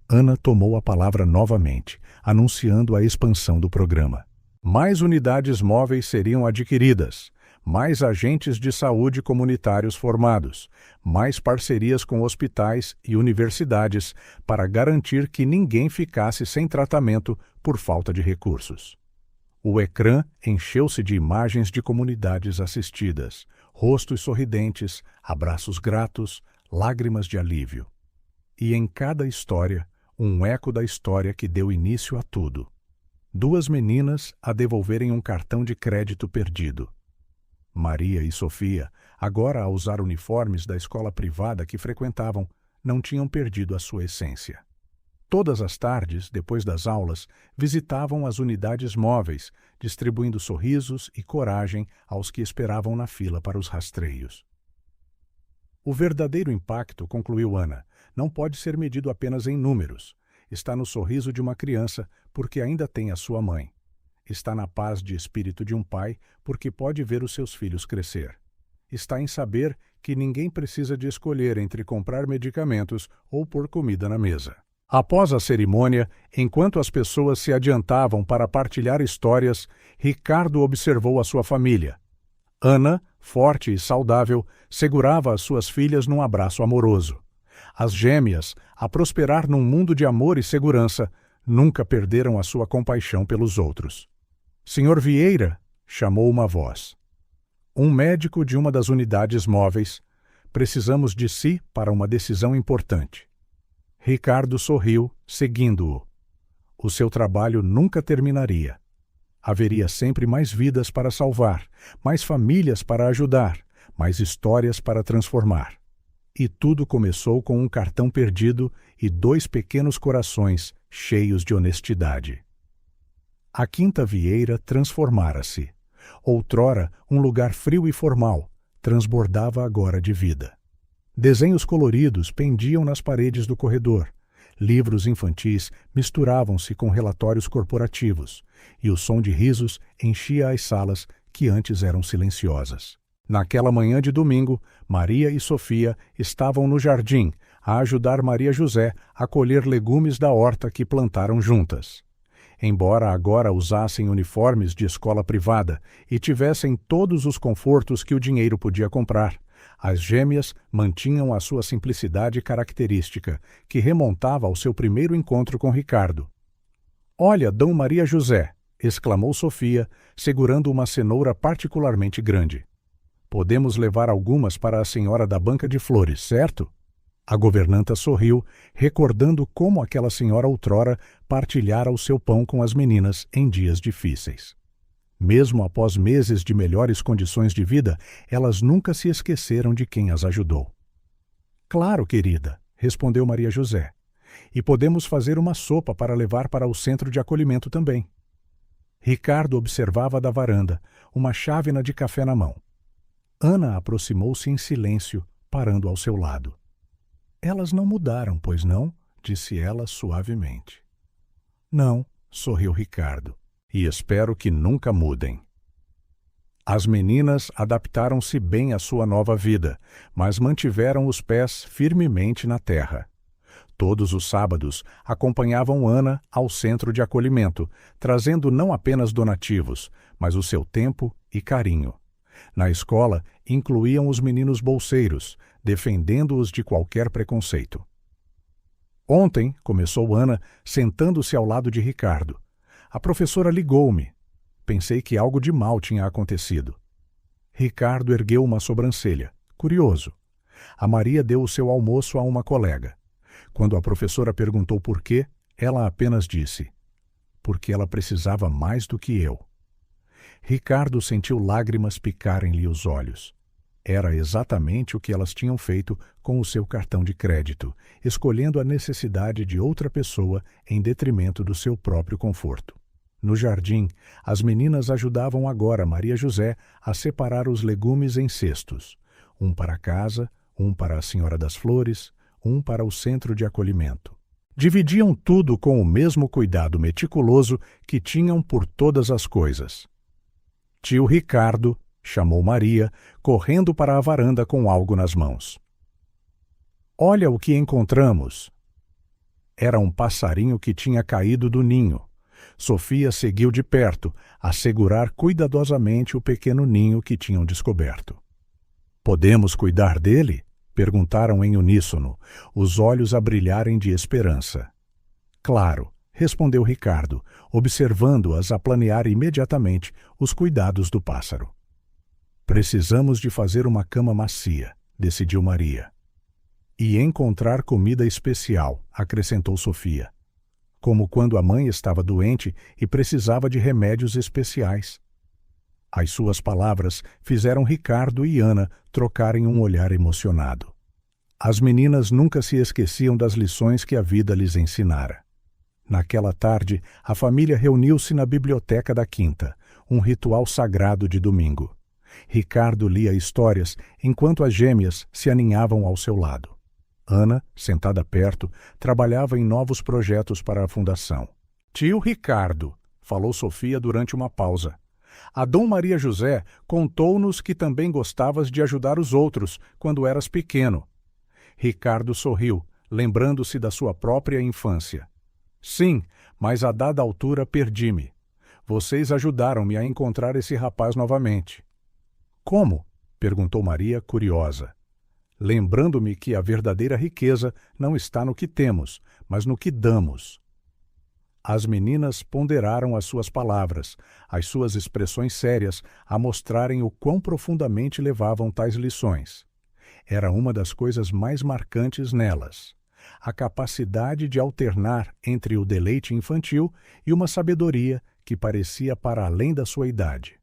S1: Ana tomou a palavra novamente, anunciando a expansão do programa. Mais unidades móveis seriam adquiridas, mais agentes de saúde comunitários formados, mais parcerias com hospitais e universidades para garantir que ninguém ficasse sem tratamento por falta de recursos. O ecrã encheu-se de imagens de comunidades assistidas, rostos sorridentes, abraços gratos, lágrimas de alívio. E em cada história, um eco da história que deu início a tudo. 2 meninas a devolverem um cartão de crédito perdido. Maria e Sofia, agora a usar uniformes da escola privada que frequentavam, não tinham perdido a sua essência. Todas as tardes, depois das aulas, visitavam as unidades móveis, distribuindo sorrisos e coragem aos que esperavam na fila para os rastreios. O verdadeiro impacto, concluiu Ana, não pode ser medido apenas em números. Está no sorriso de uma criança, porque ainda tem a sua mãe. Está na paz de espírito de um pai, porque pode ver os seus filhos crescer. Está em saber que ninguém precisa de escolher entre comprar medicamentos ou pôr comida na mesa. Após a cerimônia, enquanto as pessoas se adiantavam para partilhar histórias, Ricardo observou a sua família. Ana, forte e saudável, segurava as suas filhas num abraço amoroso. As gêmeas, a prosperar num mundo de amor e segurança, nunca perderam a sua compaixão pelos outros. Senhor Vieira, chamou uma voz. Um médico de uma das unidades móveis. Precisamos de si para uma decisão importante. Ricardo sorriu, seguindo-o. O seu trabalho nunca terminaria. Haveria sempre mais vidas para salvar, mais famílias para ajudar, mais histórias para transformar. E tudo começou com um cartão perdido e 2 pequenos corações cheios de honestidade. A Quinta Vieira transformara-se. Outrora, um lugar frio e formal, transbordava agora de vida. Desenhos coloridos pendiam nas paredes do corredor. Livros infantis misturavam-se com relatórios corporativos, e o som de risos enchia as salas que antes eram silenciosas. Naquela manhã de domingo, Maria e Sofia estavam no jardim a ajudar Maria José a colher legumes da horta que plantaram juntas. Embora agora usassem uniformes de escola privada e tivessem todos os confortos que o dinheiro podia comprar, as gêmeas mantinham a sua simplicidade característica, que remontava ao seu primeiro encontro com Ricardo. "Olha, Dom Maria José!" exclamou Sofia, segurando uma cenoura particularmente grande. "Podemos levar algumas para a senhora da banca de flores, certo?" A governanta sorriu, recordando como aquela senhora outrora partilhara o seu pão com as meninas em dias difíceis. Mesmo após meses de melhores condições de vida, elas nunca se esqueceram de quem as ajudou. "Claro, querida", respondeu Maria José. "E podemos fazer uma sopa para levar para o centro de acolhimento também." Ricardo observava da varanda, uma chávena de café na mão. Ana aproximou-se em silêncio, parando ao seu lado. "Elas não mudaram, pois não?" disse ela suavemente. "Não", sorriu Ricardo. "E espero que nunca mudem." As meninas adaptaram-se bem à sua nova vida, mas mantiveram os pés firmemente na terra. Todos os sábados acompanhavam Ana ao centro de acolhimento, trazendo não apenas donativos, mas o seu tempo e carinho. Na escola, incluíam os meninos bolseiros, defendendo-os de qualquer preconceito. "Ontem", começou Ana, sentando-se ao lado de Ricardo, "a professora ligou-me. pensei que algo de mal tinha acontecido. Ricardo ergueu uma sobrancelha, curioso. A Maria deu o seu almoço a uma colega. Quando a professora perguntou por quê, ela apenas disse: porque ela precisava mais do que eu. Ricardo sentiu lágrimas picarem-lhe os olhos. Era exatamente o que elas tinham feito com o seu cartão de crédito, escolhendo a necessidade de outra pessoa em detrimento do seu próprio conforto. No jardim, as meninas ajudavam agora Maria José a separar os legumes em cestos, um para casa, um para a Senhora das Flores, um para o centro de acolhimento. Dividiam tudo com o mesmo cuidado meticuloso que tinham por todas as coisas. Tio Ricardo chamou Maria, correndo para a varanda com algo nas mãos. Olha o que encontramos! Era um passarinho que tinha caído do ninho. Sofia seguiu de perto, a segurar cuidadosamente o pequeno ninho que tinham descoberto. Podemos cuidar dele? Perguntaram em uníssono, os olhos a brilharem de esperança. Claro, respondeu Ricardo, observando-as a planear imediatamente os cuidados do pássaro. Precisamos de fazer uma cama macia, decidiu Maria. E encontrar comida especial, acrescentou Sofia. Como quando a mãe estava doente e precisava de remédios especiais. As suas palavras fizeram Ricardo e Ana trocarem um olhar emocionado. As meninas nunca se esqueciam das lições que a vida lhes ensinara. Naquela tarde, a família reuniu-se na biblioteca da quinta, um ritual sagrado de domingo. Ricardo lia histórias enquanto as gêmeas se aninhavam ao seu lado. Ana, sentada perto, trabalhava em novos projetos para a fundação. Tio Ricardo, falou Sofia durante uma pausa. A Dom Maria José contou-nos que também gostavas de ajudar os outros quando eras pequeno. Ricardo sorriu, lembrando-se da sua própria infância. Sim, mas a dada altura perdi-me. Vocês ajudaram-me a encontrar esse rapaz novamente. Como? Perguntou Maria, curiosa. Lembrando-me que a verdadeira riqueza não está no que temos, mas no que damos. As meninas ponderaram as suas palavras, as suas expressões sérias, a mostrarem o quão profundamente levavam tais lições. Era uma das coisas mais marcantes nelas, a capacidade de alternar entre o deleite infantil e uma sabedoria que parecia para além da sua idade.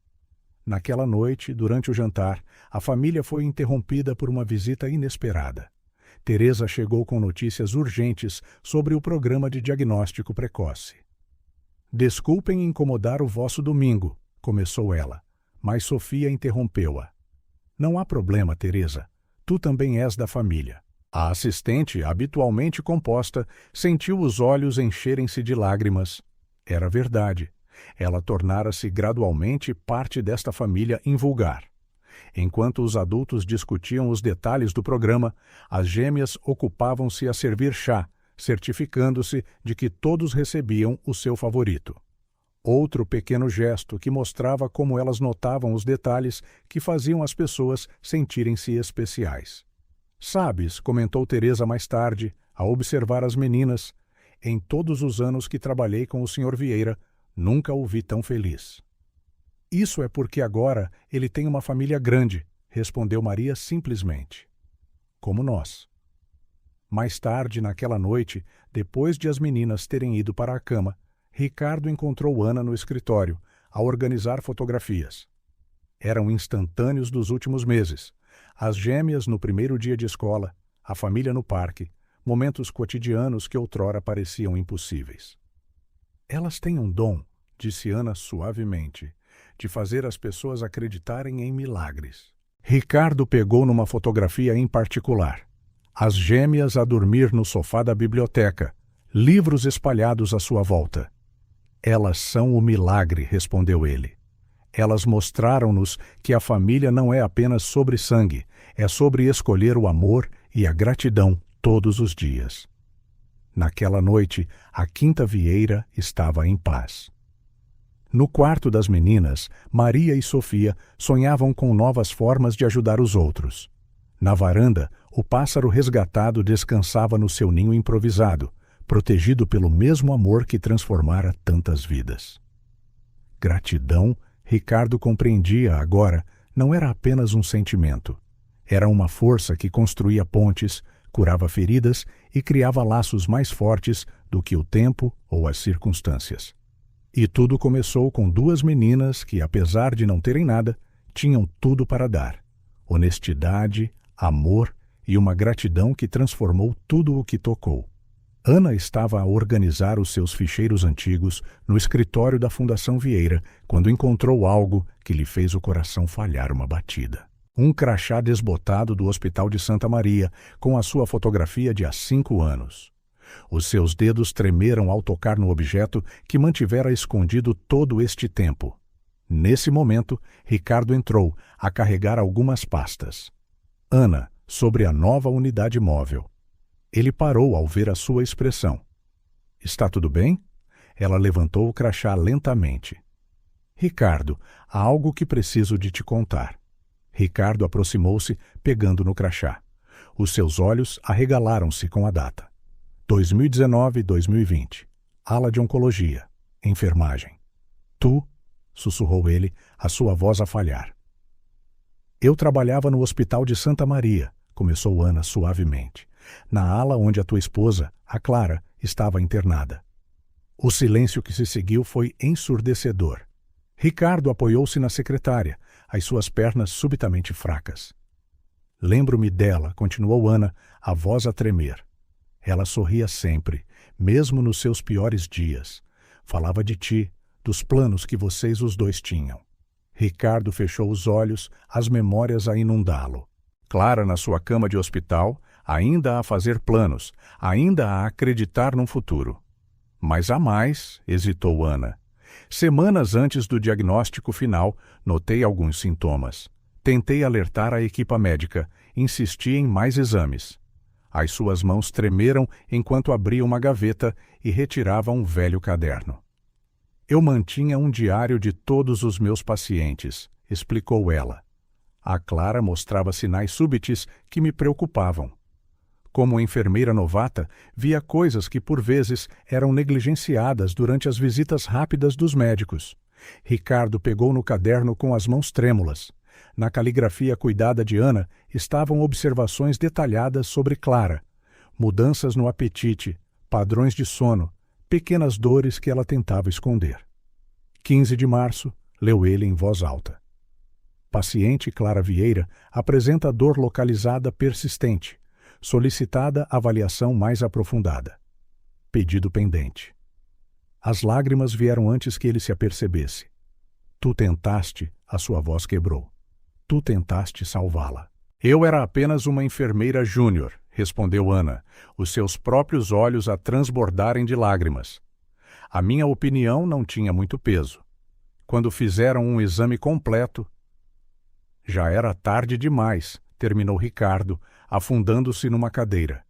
S1: Naquela noite, durante o jantar, a família foi interrompida por uma visita inesperada. Teresa chegou com notícias urgentes sobre o programa de diagnóstico precoce. Desculpem incomodar o vosso domingo, começou ela, mas Sofia interrompeu-a. Não há problema, Teresa. Tu também és da família. A assistente, habitualmente composta, sentiu os olhos encherem-se de lágrimas. Era verdade. Ela tornara-se gradualmente parte desta família invulgar. Enquanto os adultos discutiam os detalhes do programa, as gêmeas ocupavam-se a servir chá, certificando-se de que todos recebiam o seu favorito. Outro pequeno gesto que mostrava como elas notavam os detalhes que faziam as pessoas sentirem-se especiais. Sabes, comentou Teresa mais tarde, ao observar as meninas, em todos os anos que trabalhei com o Sr. Vieira, nunca o vi tão feliz. Isso é porque agora ele tem uma família grande, respondeu Maria simplesmente. Como nós. Mais tarde, naquela noite, depois de as meninas terem ido para a cama, Ricardo encontrou Ana no escritório, a organizar fotografias. Eram instantâneos dos últimos meses. As gêmeas no primeiro dia de escola, a família no parque, momentos cotidianos que outrora pareciam impossíveis. Elas têm um dom, disse Ana suavemente, de fazer as pessoas acreditarem em milagres. Ricardo pegou numa fotografia em particular. As gêmeas a dormir no sofá da biblioteca, livros espalhados à sua volta. Elas são o milagre, respondeu ele. Elas mostraram-nos que a família não é apenas sobre sangue, é sobre escolher o amor e a gratidão todos os dias. Naquela noite, a Quinta Vieira estava em paz. No quarto das meninas, Maria e Sofia sonhavam com novas formas de ajudar os outros. Na varanda, o pássaro resgatado descansava no seu ninho improvisado, protegido pelo mesmo amor que transformara tantas vidas. Gratidão, Ricardo compreendia agora, não era apenas um sentimento. Era uma força que construía pontes, curava feridas e criava laços mais fortes do que o tempo ou as circunstâncias. E tudo começou com duas meninas que, apesar de não terem nada, tinham tudo para dar: honestidade, amor e uma gratidão que transformou tudo o que tocou. Ana estava a organizar os seus ficheiros antigos no escritório da Fundação Vieira quando encontrou algo que lhe fez o coração falhar uma batida. Um crachá desbotado do Hospital de Santa Maria, com a sua fotografia de há 5 anos. Os seus dedos tremeram ao tocar no objeto que mantivera escondido todo este tempo. Nesse momento, Ricardo entrou a carregar algumas pastas. Ana, sobre a nova unidade móvel. Ele parou ao ver a sua expressão. — Está tudo bem? Ela levantou o crachá lentamente. — Ricardo, há algo que preciso de te contar. Ricardo aproximou-se, pegando no crachá. Os seus olhos arregalaram-se com a data. 2019-2020. Ala de Oncologia. Enfermagem. Tu, sussurrou ele, a sua voz a falhar. Eu trabalhava no Hospital de Santa Maria, começou Ana suavemente, na ala onde a tua esposa, a Clara, estava internada. O silêncio que se seguiu foi ensurdecedor. Ricardo apoiou-se na secretária, as suas pernas subitamente fracas. Lembro-me dela, continuou Ana, a voz a tremer. Ela sorria sempre, mesmo nos seus piores dias. Falava de ti, dos planos que vocês os dois tinham. Ricardo fechou os olhos, as memórias a inundá-lo. Clara na sua cama de hospital, ainda a fazer planos, ainda a acreditar num futuro. Mas há mais, hesitou Ana. Semanas antes do diagnóstico final, notei alguns sintomas. Tentei alertar a equipa médica, insisti em mais exames. As suas mãos tremeram enquanto abria uma gaveta e retirava um velho caderno. Eu mantinha um diário de todos os meus pacientes, explicou ela. A Clara mostrava sinais súbitos que me preocupavam. Como enfermeira novata, via coisas que por vezes eram negligenciadas durante as visitas rápidas dos médicos. Ricardo pegou no caderno com as mãos trêmulas. Na caligrafia cuidada de Ana estavam observações detalhadas sobre Clara, mudanças no apetite, padrões de sono, pequenas dores que ela tentava esconder. 15 de março, leu ele em voz alta. Paciente Clara Vieira apresenta dor localizada persistente. Solicitada avaliação mais aprofundada. Pedido pendente. As lágrimas vieram antes que ele se apercebesse. Tu tentaste, a sua voz quebrou. Tu tentaste salvá-la. Eu era apenas uma enfermeira júnior, respondeu Ana, os seus próprios olhos a transbordarem de lágrimas. A minha opinião não tinha muito peso. Quando fizeram um exame completo... Já era tarde demais, terminou Ricardo, afundando-se numa cadeira.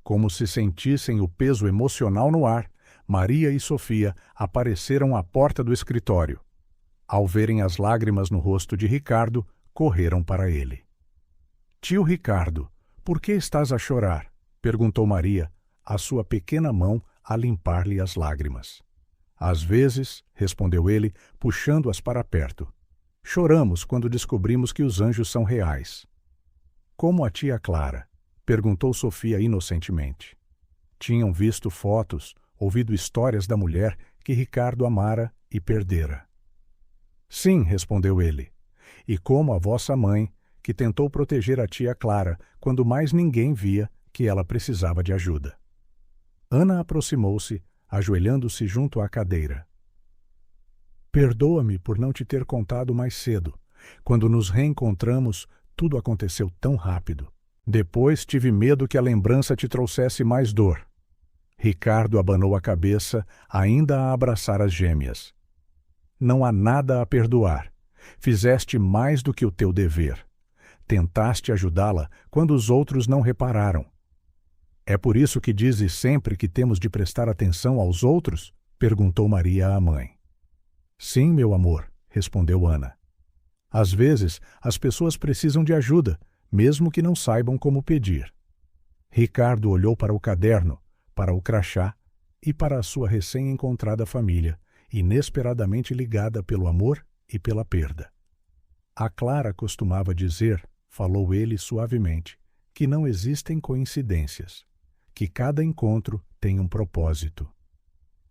S1: Como se sentissem o peso emocional no ar, Maria e Sofia apareceram à porta do escritório. Ao verem as lágrimas no rosto de Ricardo, correram para ele. — Tio Ricardo, por que estás a chorar? Perguntou Maria, a sua pequena mão a limpar-lhe as lágrimas. Às vezes, respondeu ele, puxando-as para perto. Choramos quando descobrimos que os anjos são reais. Como a tia Clara? Perguntou Sofia inocentemente. Tinham visto fotos, ouvido histórias da mulher que Ricardo amara e perdera. Sim, respondeu ele. E como a vossa mãe, que tentou proteger a tia Clara quando mais ninguém via que ela precisava de ajuda. Ana aproximou-se, ajoelhando-se junto à cadeira. Perdoa-me por não te ter contado mais cedo. Quando nos reencontramos, tudo aconteceu tão rápido. Depois tive medo que a lembrança te trouxesse mais dor. Ricardo abanou a cabeça, ainda a abraçar as gêmeas. Não há nada a perdoar. Fizeste mais do que o teu dever. Tentaste ajudá-la quando os outros não repararam. É por isso que dizes sempre que temos de prestar atenção aos outros? Perguntou Maria à mãe. Sim, meu amor, respondeu Ana. Às vezes, as pessoas precisam de ajuda, mesmo que não saibam como pedir. Ricardo olhou para o caderno, para o crachá e para a sua recém-encontrada família inesperadamente ligada pelo amor e pela perda. A Clara costumava dizer, falou ele suavemente, que não existem coincidências, que cada encontro tem um propósito.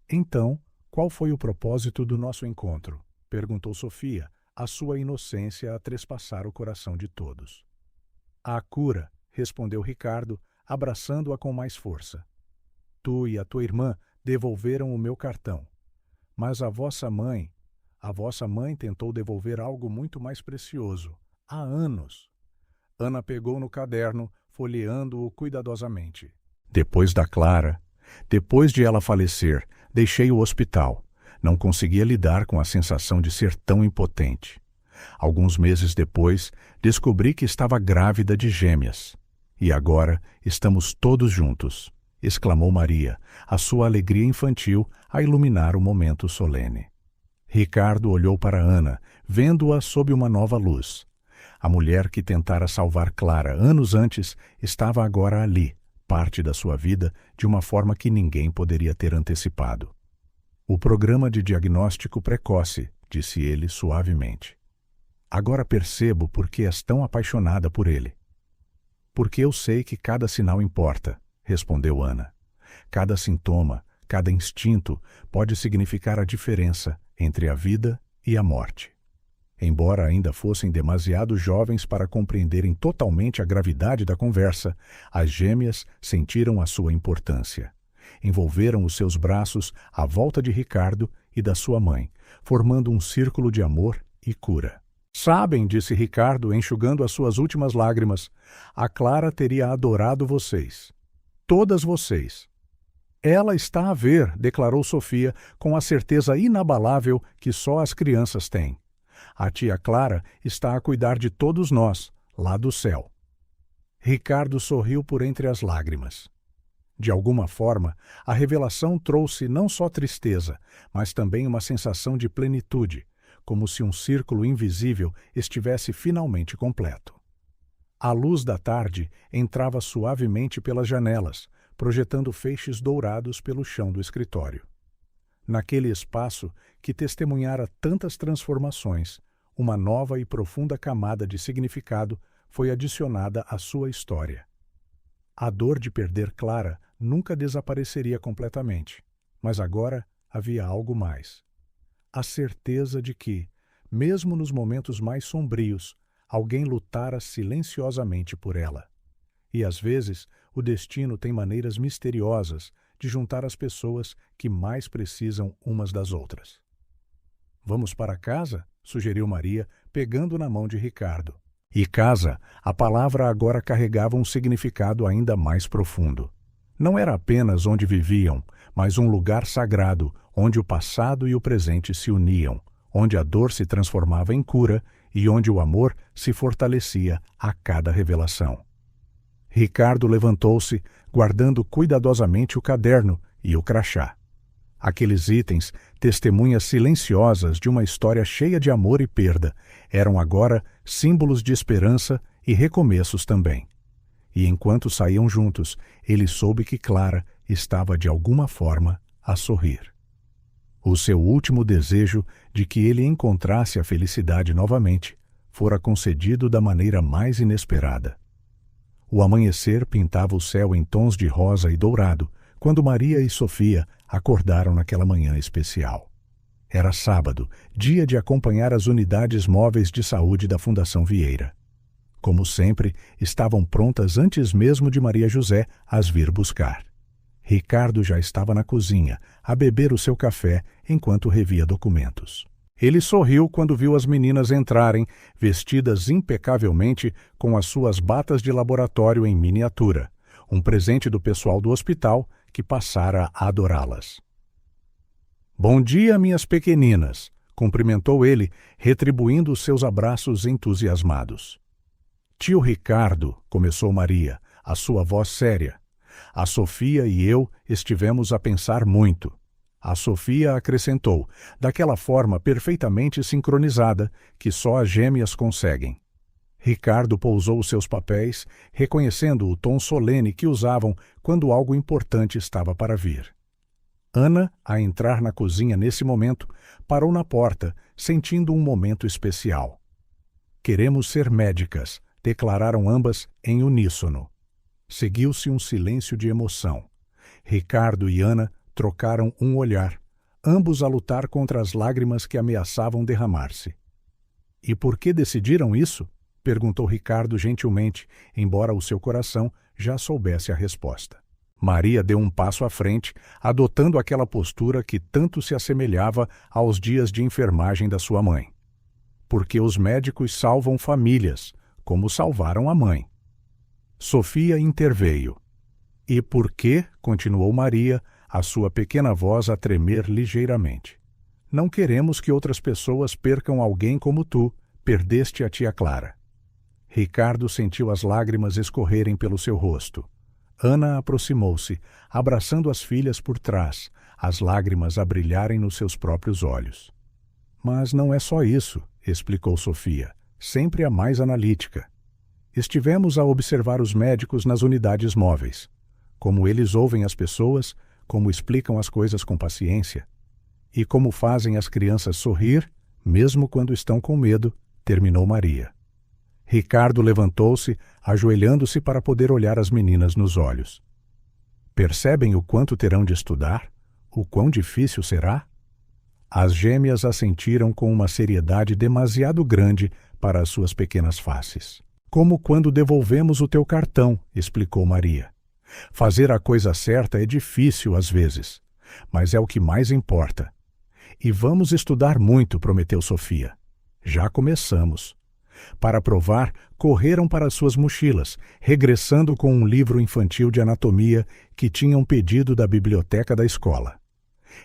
S1: Então, qual foi o propósito do nosso encontro? Perguntou Sofia, a sua inocência a trespassar o coração de todos. A cura, respondeu Ricardo, abraçando-a com mais força. Tu e a tua irmã devolveram o meu cartão. Mas a vossa mãe tentou devolver algo muito mais precioso, há anos. Ana pegou no caderno, folheando-o cuidadosamente. Depois da Clara, depois de ela falecer, deixei o hospital. Não conseguia lidar com a sensação de ser tão impotente. Alguns meses depois, descobri que estava grávida de gêmeas. E agora estamos todos juntos, exclamou Maria, a sua alegria infantil a iluminar o momento solene. Ricardo olhou para Ana, vendo-a sob uma nova luz. A mulher que tentara salvar Clara anos antes estava agora ali, parte da sua vida, de uma forma que ninguém poderia ter antecipado. O programa de diagnóstico precoce, disse ele suavemente. Agora percebo por que és tão apaixonada por ele. Porque eu sei que cada sinal importa, respondeu Ana. Cada sintoma, cada instinto pode significar a diferença entre a vida e a morte. Embora ainda fossem demasiado jovens para compreenderem totalmente a gravidade da conversa, as gêmeas sentiram a sua importância. Envolveram os seus braços à volta de Ricardo e da sua mãe, formando um círculo de amor e cura. Sabem, disse Ricardo, enxugando as suas últimas lágrimas, a Clara teria adorado vocês. Todas vocês. Ela está a ver, declarou Sofia, com a certeza inabalável que só as crianças têm. A tia Clara está a cuidar de todos nós, lá do céu. Ricardo sorriu por entre as lágrimas. De alguma forma, a revelação trouxe não só tristeza, mas também uma sensação de plenitude, como se um círculo invisível estivesse finalmente completo. A luz da tarde entrava suavemente pelas janelas, projetando feixes dourados pelo chão do escritório. Naquele espaço que testemunhara tantas transformações, uma nova e profunda camada de significado foi adicionada à sua história. A dor de perder Clara nunca desapareceria completamente, mas agora havia algo mais. A certeza de que, mesmo nos momentos mais sombrios, alguém lutara silenciosamente por ela. E às vezes, o destino tem maneiras misteriosas de juntar as pessoas que mais precisam umas das outras. Vamos para casa? Sugeriu Maria, pegando na mão de Ricardo. E casa, a palavra agora carregava um significado ainda mais profundo. Não era apenas onde viviam, mas um lugar sagrado, onde o passado e o presente se uniam, onde a dor se transformava em cura e onde o amor se fortalecia a cada revelação. Ricardo levantou-se, guardando cuidadosamente o caderno e o crachá. Aqueles itens, testemunhas silenciosas de uma história cheia de amor e perda, eram agora símbolos de esperança e recomeços também. E enquanto saíam juntos, ele soube que Clara estava de alguma forma a sorrir. O seu último desejo de que ele encontrasse a felicidade novamente fora concedido da maneira mais inesperada. O amanhecer pintava o céu em tons de rosa e dourado, quando Maria e Sofia acordaram naquela manhã especial. Era sábado, dia de acompanhar as unidades móveis de saúde da Fundação Vieira. Como sempre, estavam prontas antes mesmo de Maria José as vir buscar. Ricardo já estava na cozinha, a beber o seu café enquanto revia documentos. Ele sorriu quando viu as meninas entrarem, vestidas impecavelmente com as suas batas de laboratório em miniatura, um presente do pessoal do hospital que passara a adorá-las. "Bom dia, minhas pequeninas", cumprimentou ele, retribuindo os seus abraços entusiasmados. "Tio Ricardo", começou Maria, a sua voz séria. "A Sofia e eu estivemos a pensar muito." A Sofia acrescentou, daquela forma perfeitamente sincronizada que só as gêmeas conseguem. Ricardo pousou os seus papéis, reconhecendo o tom solene que usavam quando algo importante estava para vir. Ana, a entrar na cozinha nesse momento, parou na porta, sentindo um momento especial. Queremos ser médicas, declararam ambas em uníssono. Seguiu-se um silêncio de emoção. Ricardo e Ana trocaram um olhar, ambos a lutar contra as lágrimas que ameaçavam derramar-se. E por que decidiram isso? Perguntou Ricardo gentilmente, embora o seu coração já soubesse a resposta. Maria deu um passo à frente, adotando aquela postura que tanto se assemelhava aos dias de enfermagem da sua mãe. Porque os médicos salvam famílias, como salvaram a mãe. Sofia interveio. E por que, continuou Maria, a sua pequena voz a tremer ligeiramente. Não queremos que outras pessoas percam alguém como tu, perdeste a tia Clara. Ricardo sentiu as lágrimas escorrerem pelo seu rosto. Ana aproximou-se, abraçando as filhas por trás, as lágrimas a brilharem nos seus próprios olhos. Mas não é só isso, explicou Sofia, sempre a mais analítica. Estivemos a observar os médicos nas unidades móveis. Como eles ouvem as pessoas, como explicam as coisas com paciência. E como fazem as crianças sorrir, mesmo quando estão com medo, terminou Maria. Ricardo levantou-se, ajoelhando-se para poder olhar as meninas nos olhos. Percebem o quanto terão de estudar? O quão difícil será? As gêmeas assentiram com uma seriedade demasiado grande para as suas pequenas faces. Como quando devolvemos o teu cartão, explicou Maria. Fazer a coisa certa é difícil às vezes, mas é o que mais importa. E vamos estudar muito, prometeu Sofia. Já começamos. Para provar, correram para suas mochilas, regressando com um livro infantil de anatomia que tinham pedido da biblioteca da escola.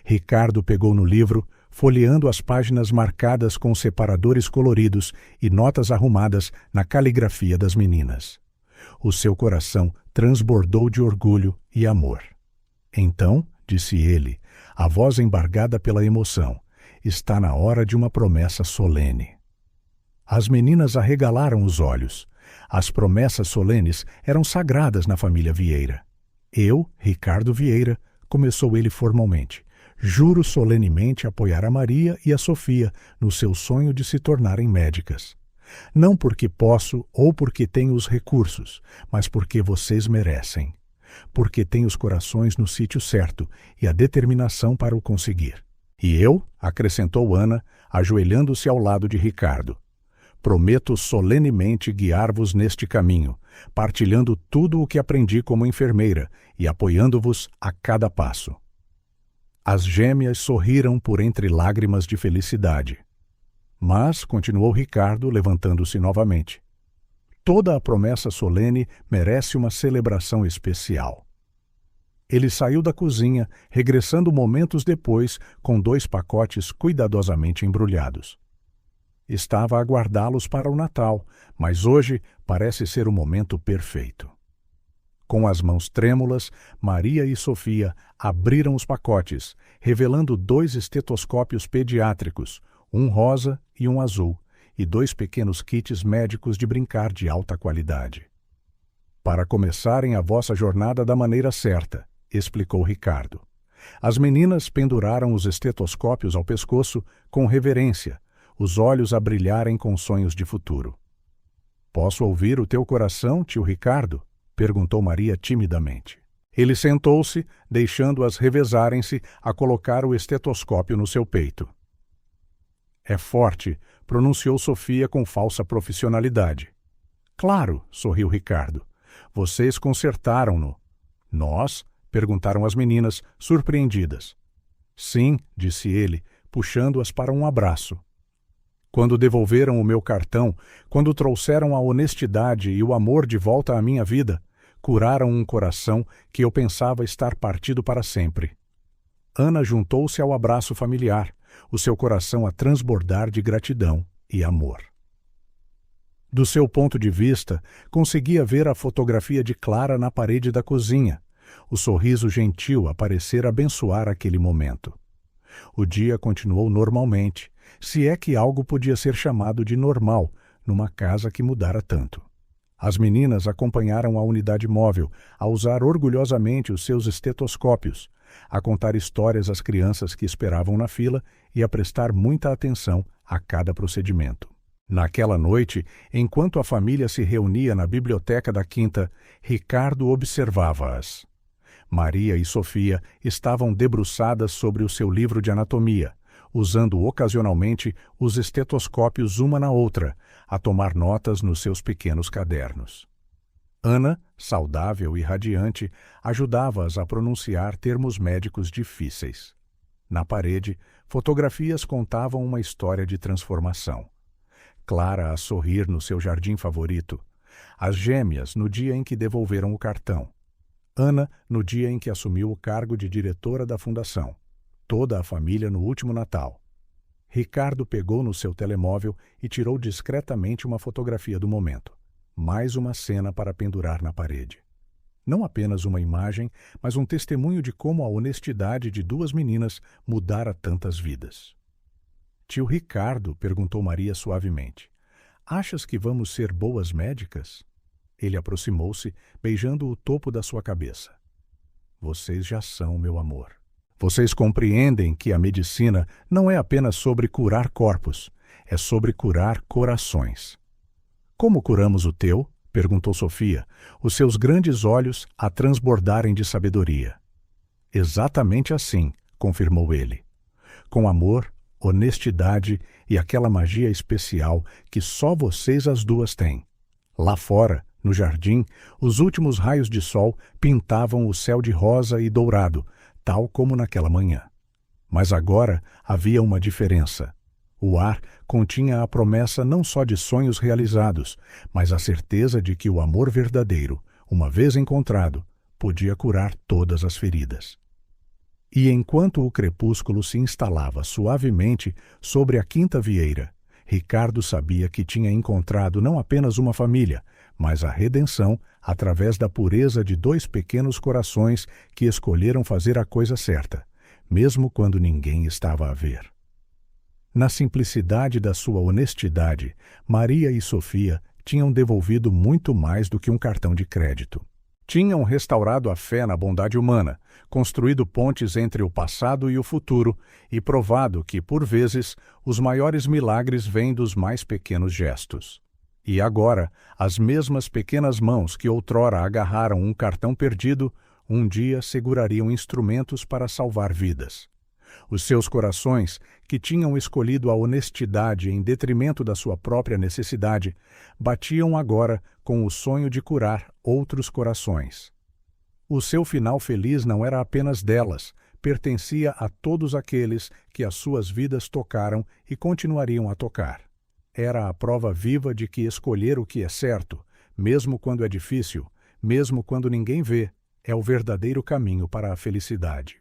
S1: Ricardo pegou no livro, folheando as páginas marcadas com separadores coloridos e notas arrumadas na caligrafia das meninas. O seu coração transbordou de orgulho e amor. Então, disse ele, a voz embargada pela emoção, está na hora de uma promessa solene. As meninas arregalaram os olhos. As promessas solenes eram sagradas na família Vieira. Eu, Ricardo Vieira, começou ele formalmente, juro solenemente apoiar a Maria e a Sofia no seu sonho de se tornarem médicas. Não porque posso ou porque tenho os recursos, mas porque vocês merecem. Porque têm os corações no sítio certo e a determinação para o conseguir. E eu, acrescentou Ana, ajoelhando-se ao lado de Ricardo, prometo solenemente guiar-vos neste caminho, partilhando tudo o que aprendi como enfermeira e apoiando-vos a cada passo. As gêmeas sorriram por entre lágrimas de felicidade. Mas, continuou Ricardo, levantando-se novamente, toda a promessa solene merece uma celebração especial. Ele saiu da cozinha, regressando momentos depois com 2 pacotes cuidadosamente embrulhados. Estava a aguardá-los para o Natal, mas hoje parece ser o momento perfeito. Com as mãos trêmulas, Maria e Sofia abriram os pacotes, revelando 2 estetoscópios pediátricos, um rosa e um azul, e 2 pequenos kits médicos de brincar de alta qualidade. Para começarem a vossa jornada da maneira certa, explicou Ricardo. As meninas penduraram os estetoscópios ao pescoço com reverência, os olhos a brilharem com sonhos de futuro. Posso ouvir o teu coração, tio Ricardo? Perguntou Maria timidamente. Ele sentou-se, deixando-as revezarem-se a colocar o estetoscópio no seu peito. É forte, pronunciou Sofia com falsa profissionalidade. Claro, sorriu Ricardo. Vocês consertaram-no. Nós? Perguntaram as meninas, surpreendidas. Sim, disse ele, puxando-as para um abraço. Quando devolveram o meu cartão, quando trouxeram a honestidade e o amor de volta à minha vida, curaram um coração que eu pensava estar partido para sempre. Ana juntou-se ao abraço familiar, o seu coração a transbordar de gratidão e amor. Do seu ponto de vista, conseguia ver a fotografia de Clara na parede da cozinha, o sorriso gentil a parecer abençoar aquele momento. O dia continuou normalmente, se é que algo podia ser chamado de normal numa casa que mudara tanto. As meninas acompanharam a unidade móvel a usar orgulhosamente os seus estetoscópios, a contar histórias às crianças que esperavam na fila e a prestar muita atenção a cada procedimento. Naquela noite, enquanto a família se reunia na biblioteca da quinta, Ricardo observava-as. Maria e Sofia estavam debruçadas sobre o seu livro de anatomia, usando ocasionalmente os estetoscópios uma na outra, a tomar notas nos seus pequenos cadernos. Ana, saudável e radiante, ajudava-as a pronunciar termos médicos difíceis. Na parede, fotografias contavam uma história de transformação. Clara a sorrir no seu jardim favorito. As gêmeas no dia em que devolveram o cartão. Ana no dia em que assumiu o cargo de diretora da fundação. Toda a família no último Natal. Ricardo pegou no seu telemóvel e tirou discretamente uma fotografia do momento. Mais uma cena para pendurar na parede. Não apenas uma imagem, mas um testemunho de como a honestidade de duas meninas mudara tantas vidas. Tio Ricardo, perguntou Maria suavemente, achas que vamos ser boas médicas? Ele aproximou-se, beijando o topo da sua cabeça. Vocês já são, meu amor. Vocês compreendem que a medicina não é apenas sobre curar corpos, é sobre curar corações. Como curamos o teu? Perguntou Sofia, os seus grandes olhos a transbordarem de sabedoria. Exatamente assim, confirmou ele. Com amor, honestidade e aquela magia especial que só vocês as duas têm. Lá fora, no jardim, os últimos raios de sol pintavam o céu de rosa e dourado, tal como naquela manhã. Mas agora havia uma diferença. O ar continha a promessa não só de sonhos realizados, mas a certeza de que o amor verdadeiro, uma vez encontrado, podia curar todas as feridas. E enquanto o crepúsculo se instalava suavemente sobre a quinta vieira, Ricardo sabia que tinha encontrado não apenas uma família, mas a redenção através da pureza de dois pequenos corações que escolheram fazer a coisa certa, mesmo quando ninguém estava a ver. Na simplicidade da sua honestidade, Maria e Sofia tinham devolvido muito mais do que um cartão de crédito. Tinham restaurado a fé na bondade humana, construído pontes entre o passado e o futuro e provado que, por vezes, os maiores milagres vêm dos mais pequenos gestos. E agora, as mesmas pequenas mãos que outrora agarraram um cartão perdido, um dia segurariam instrumentos para salvar vidas. Os seus corações, que tinham escolhido a honestidade em detrimento da sua própria necessidade, batiam agora com o sonho de curar outros corações. O seu final feliz não era apenas delas, pertencia a todos aqueles que as suas vidas tocaram e continuariam a tocar. Era a prova viva de que escolher o que é certo, mesmo quando é difícil, mesmo quando ninguém vê, é o verdadeiro caminho para a felicidade.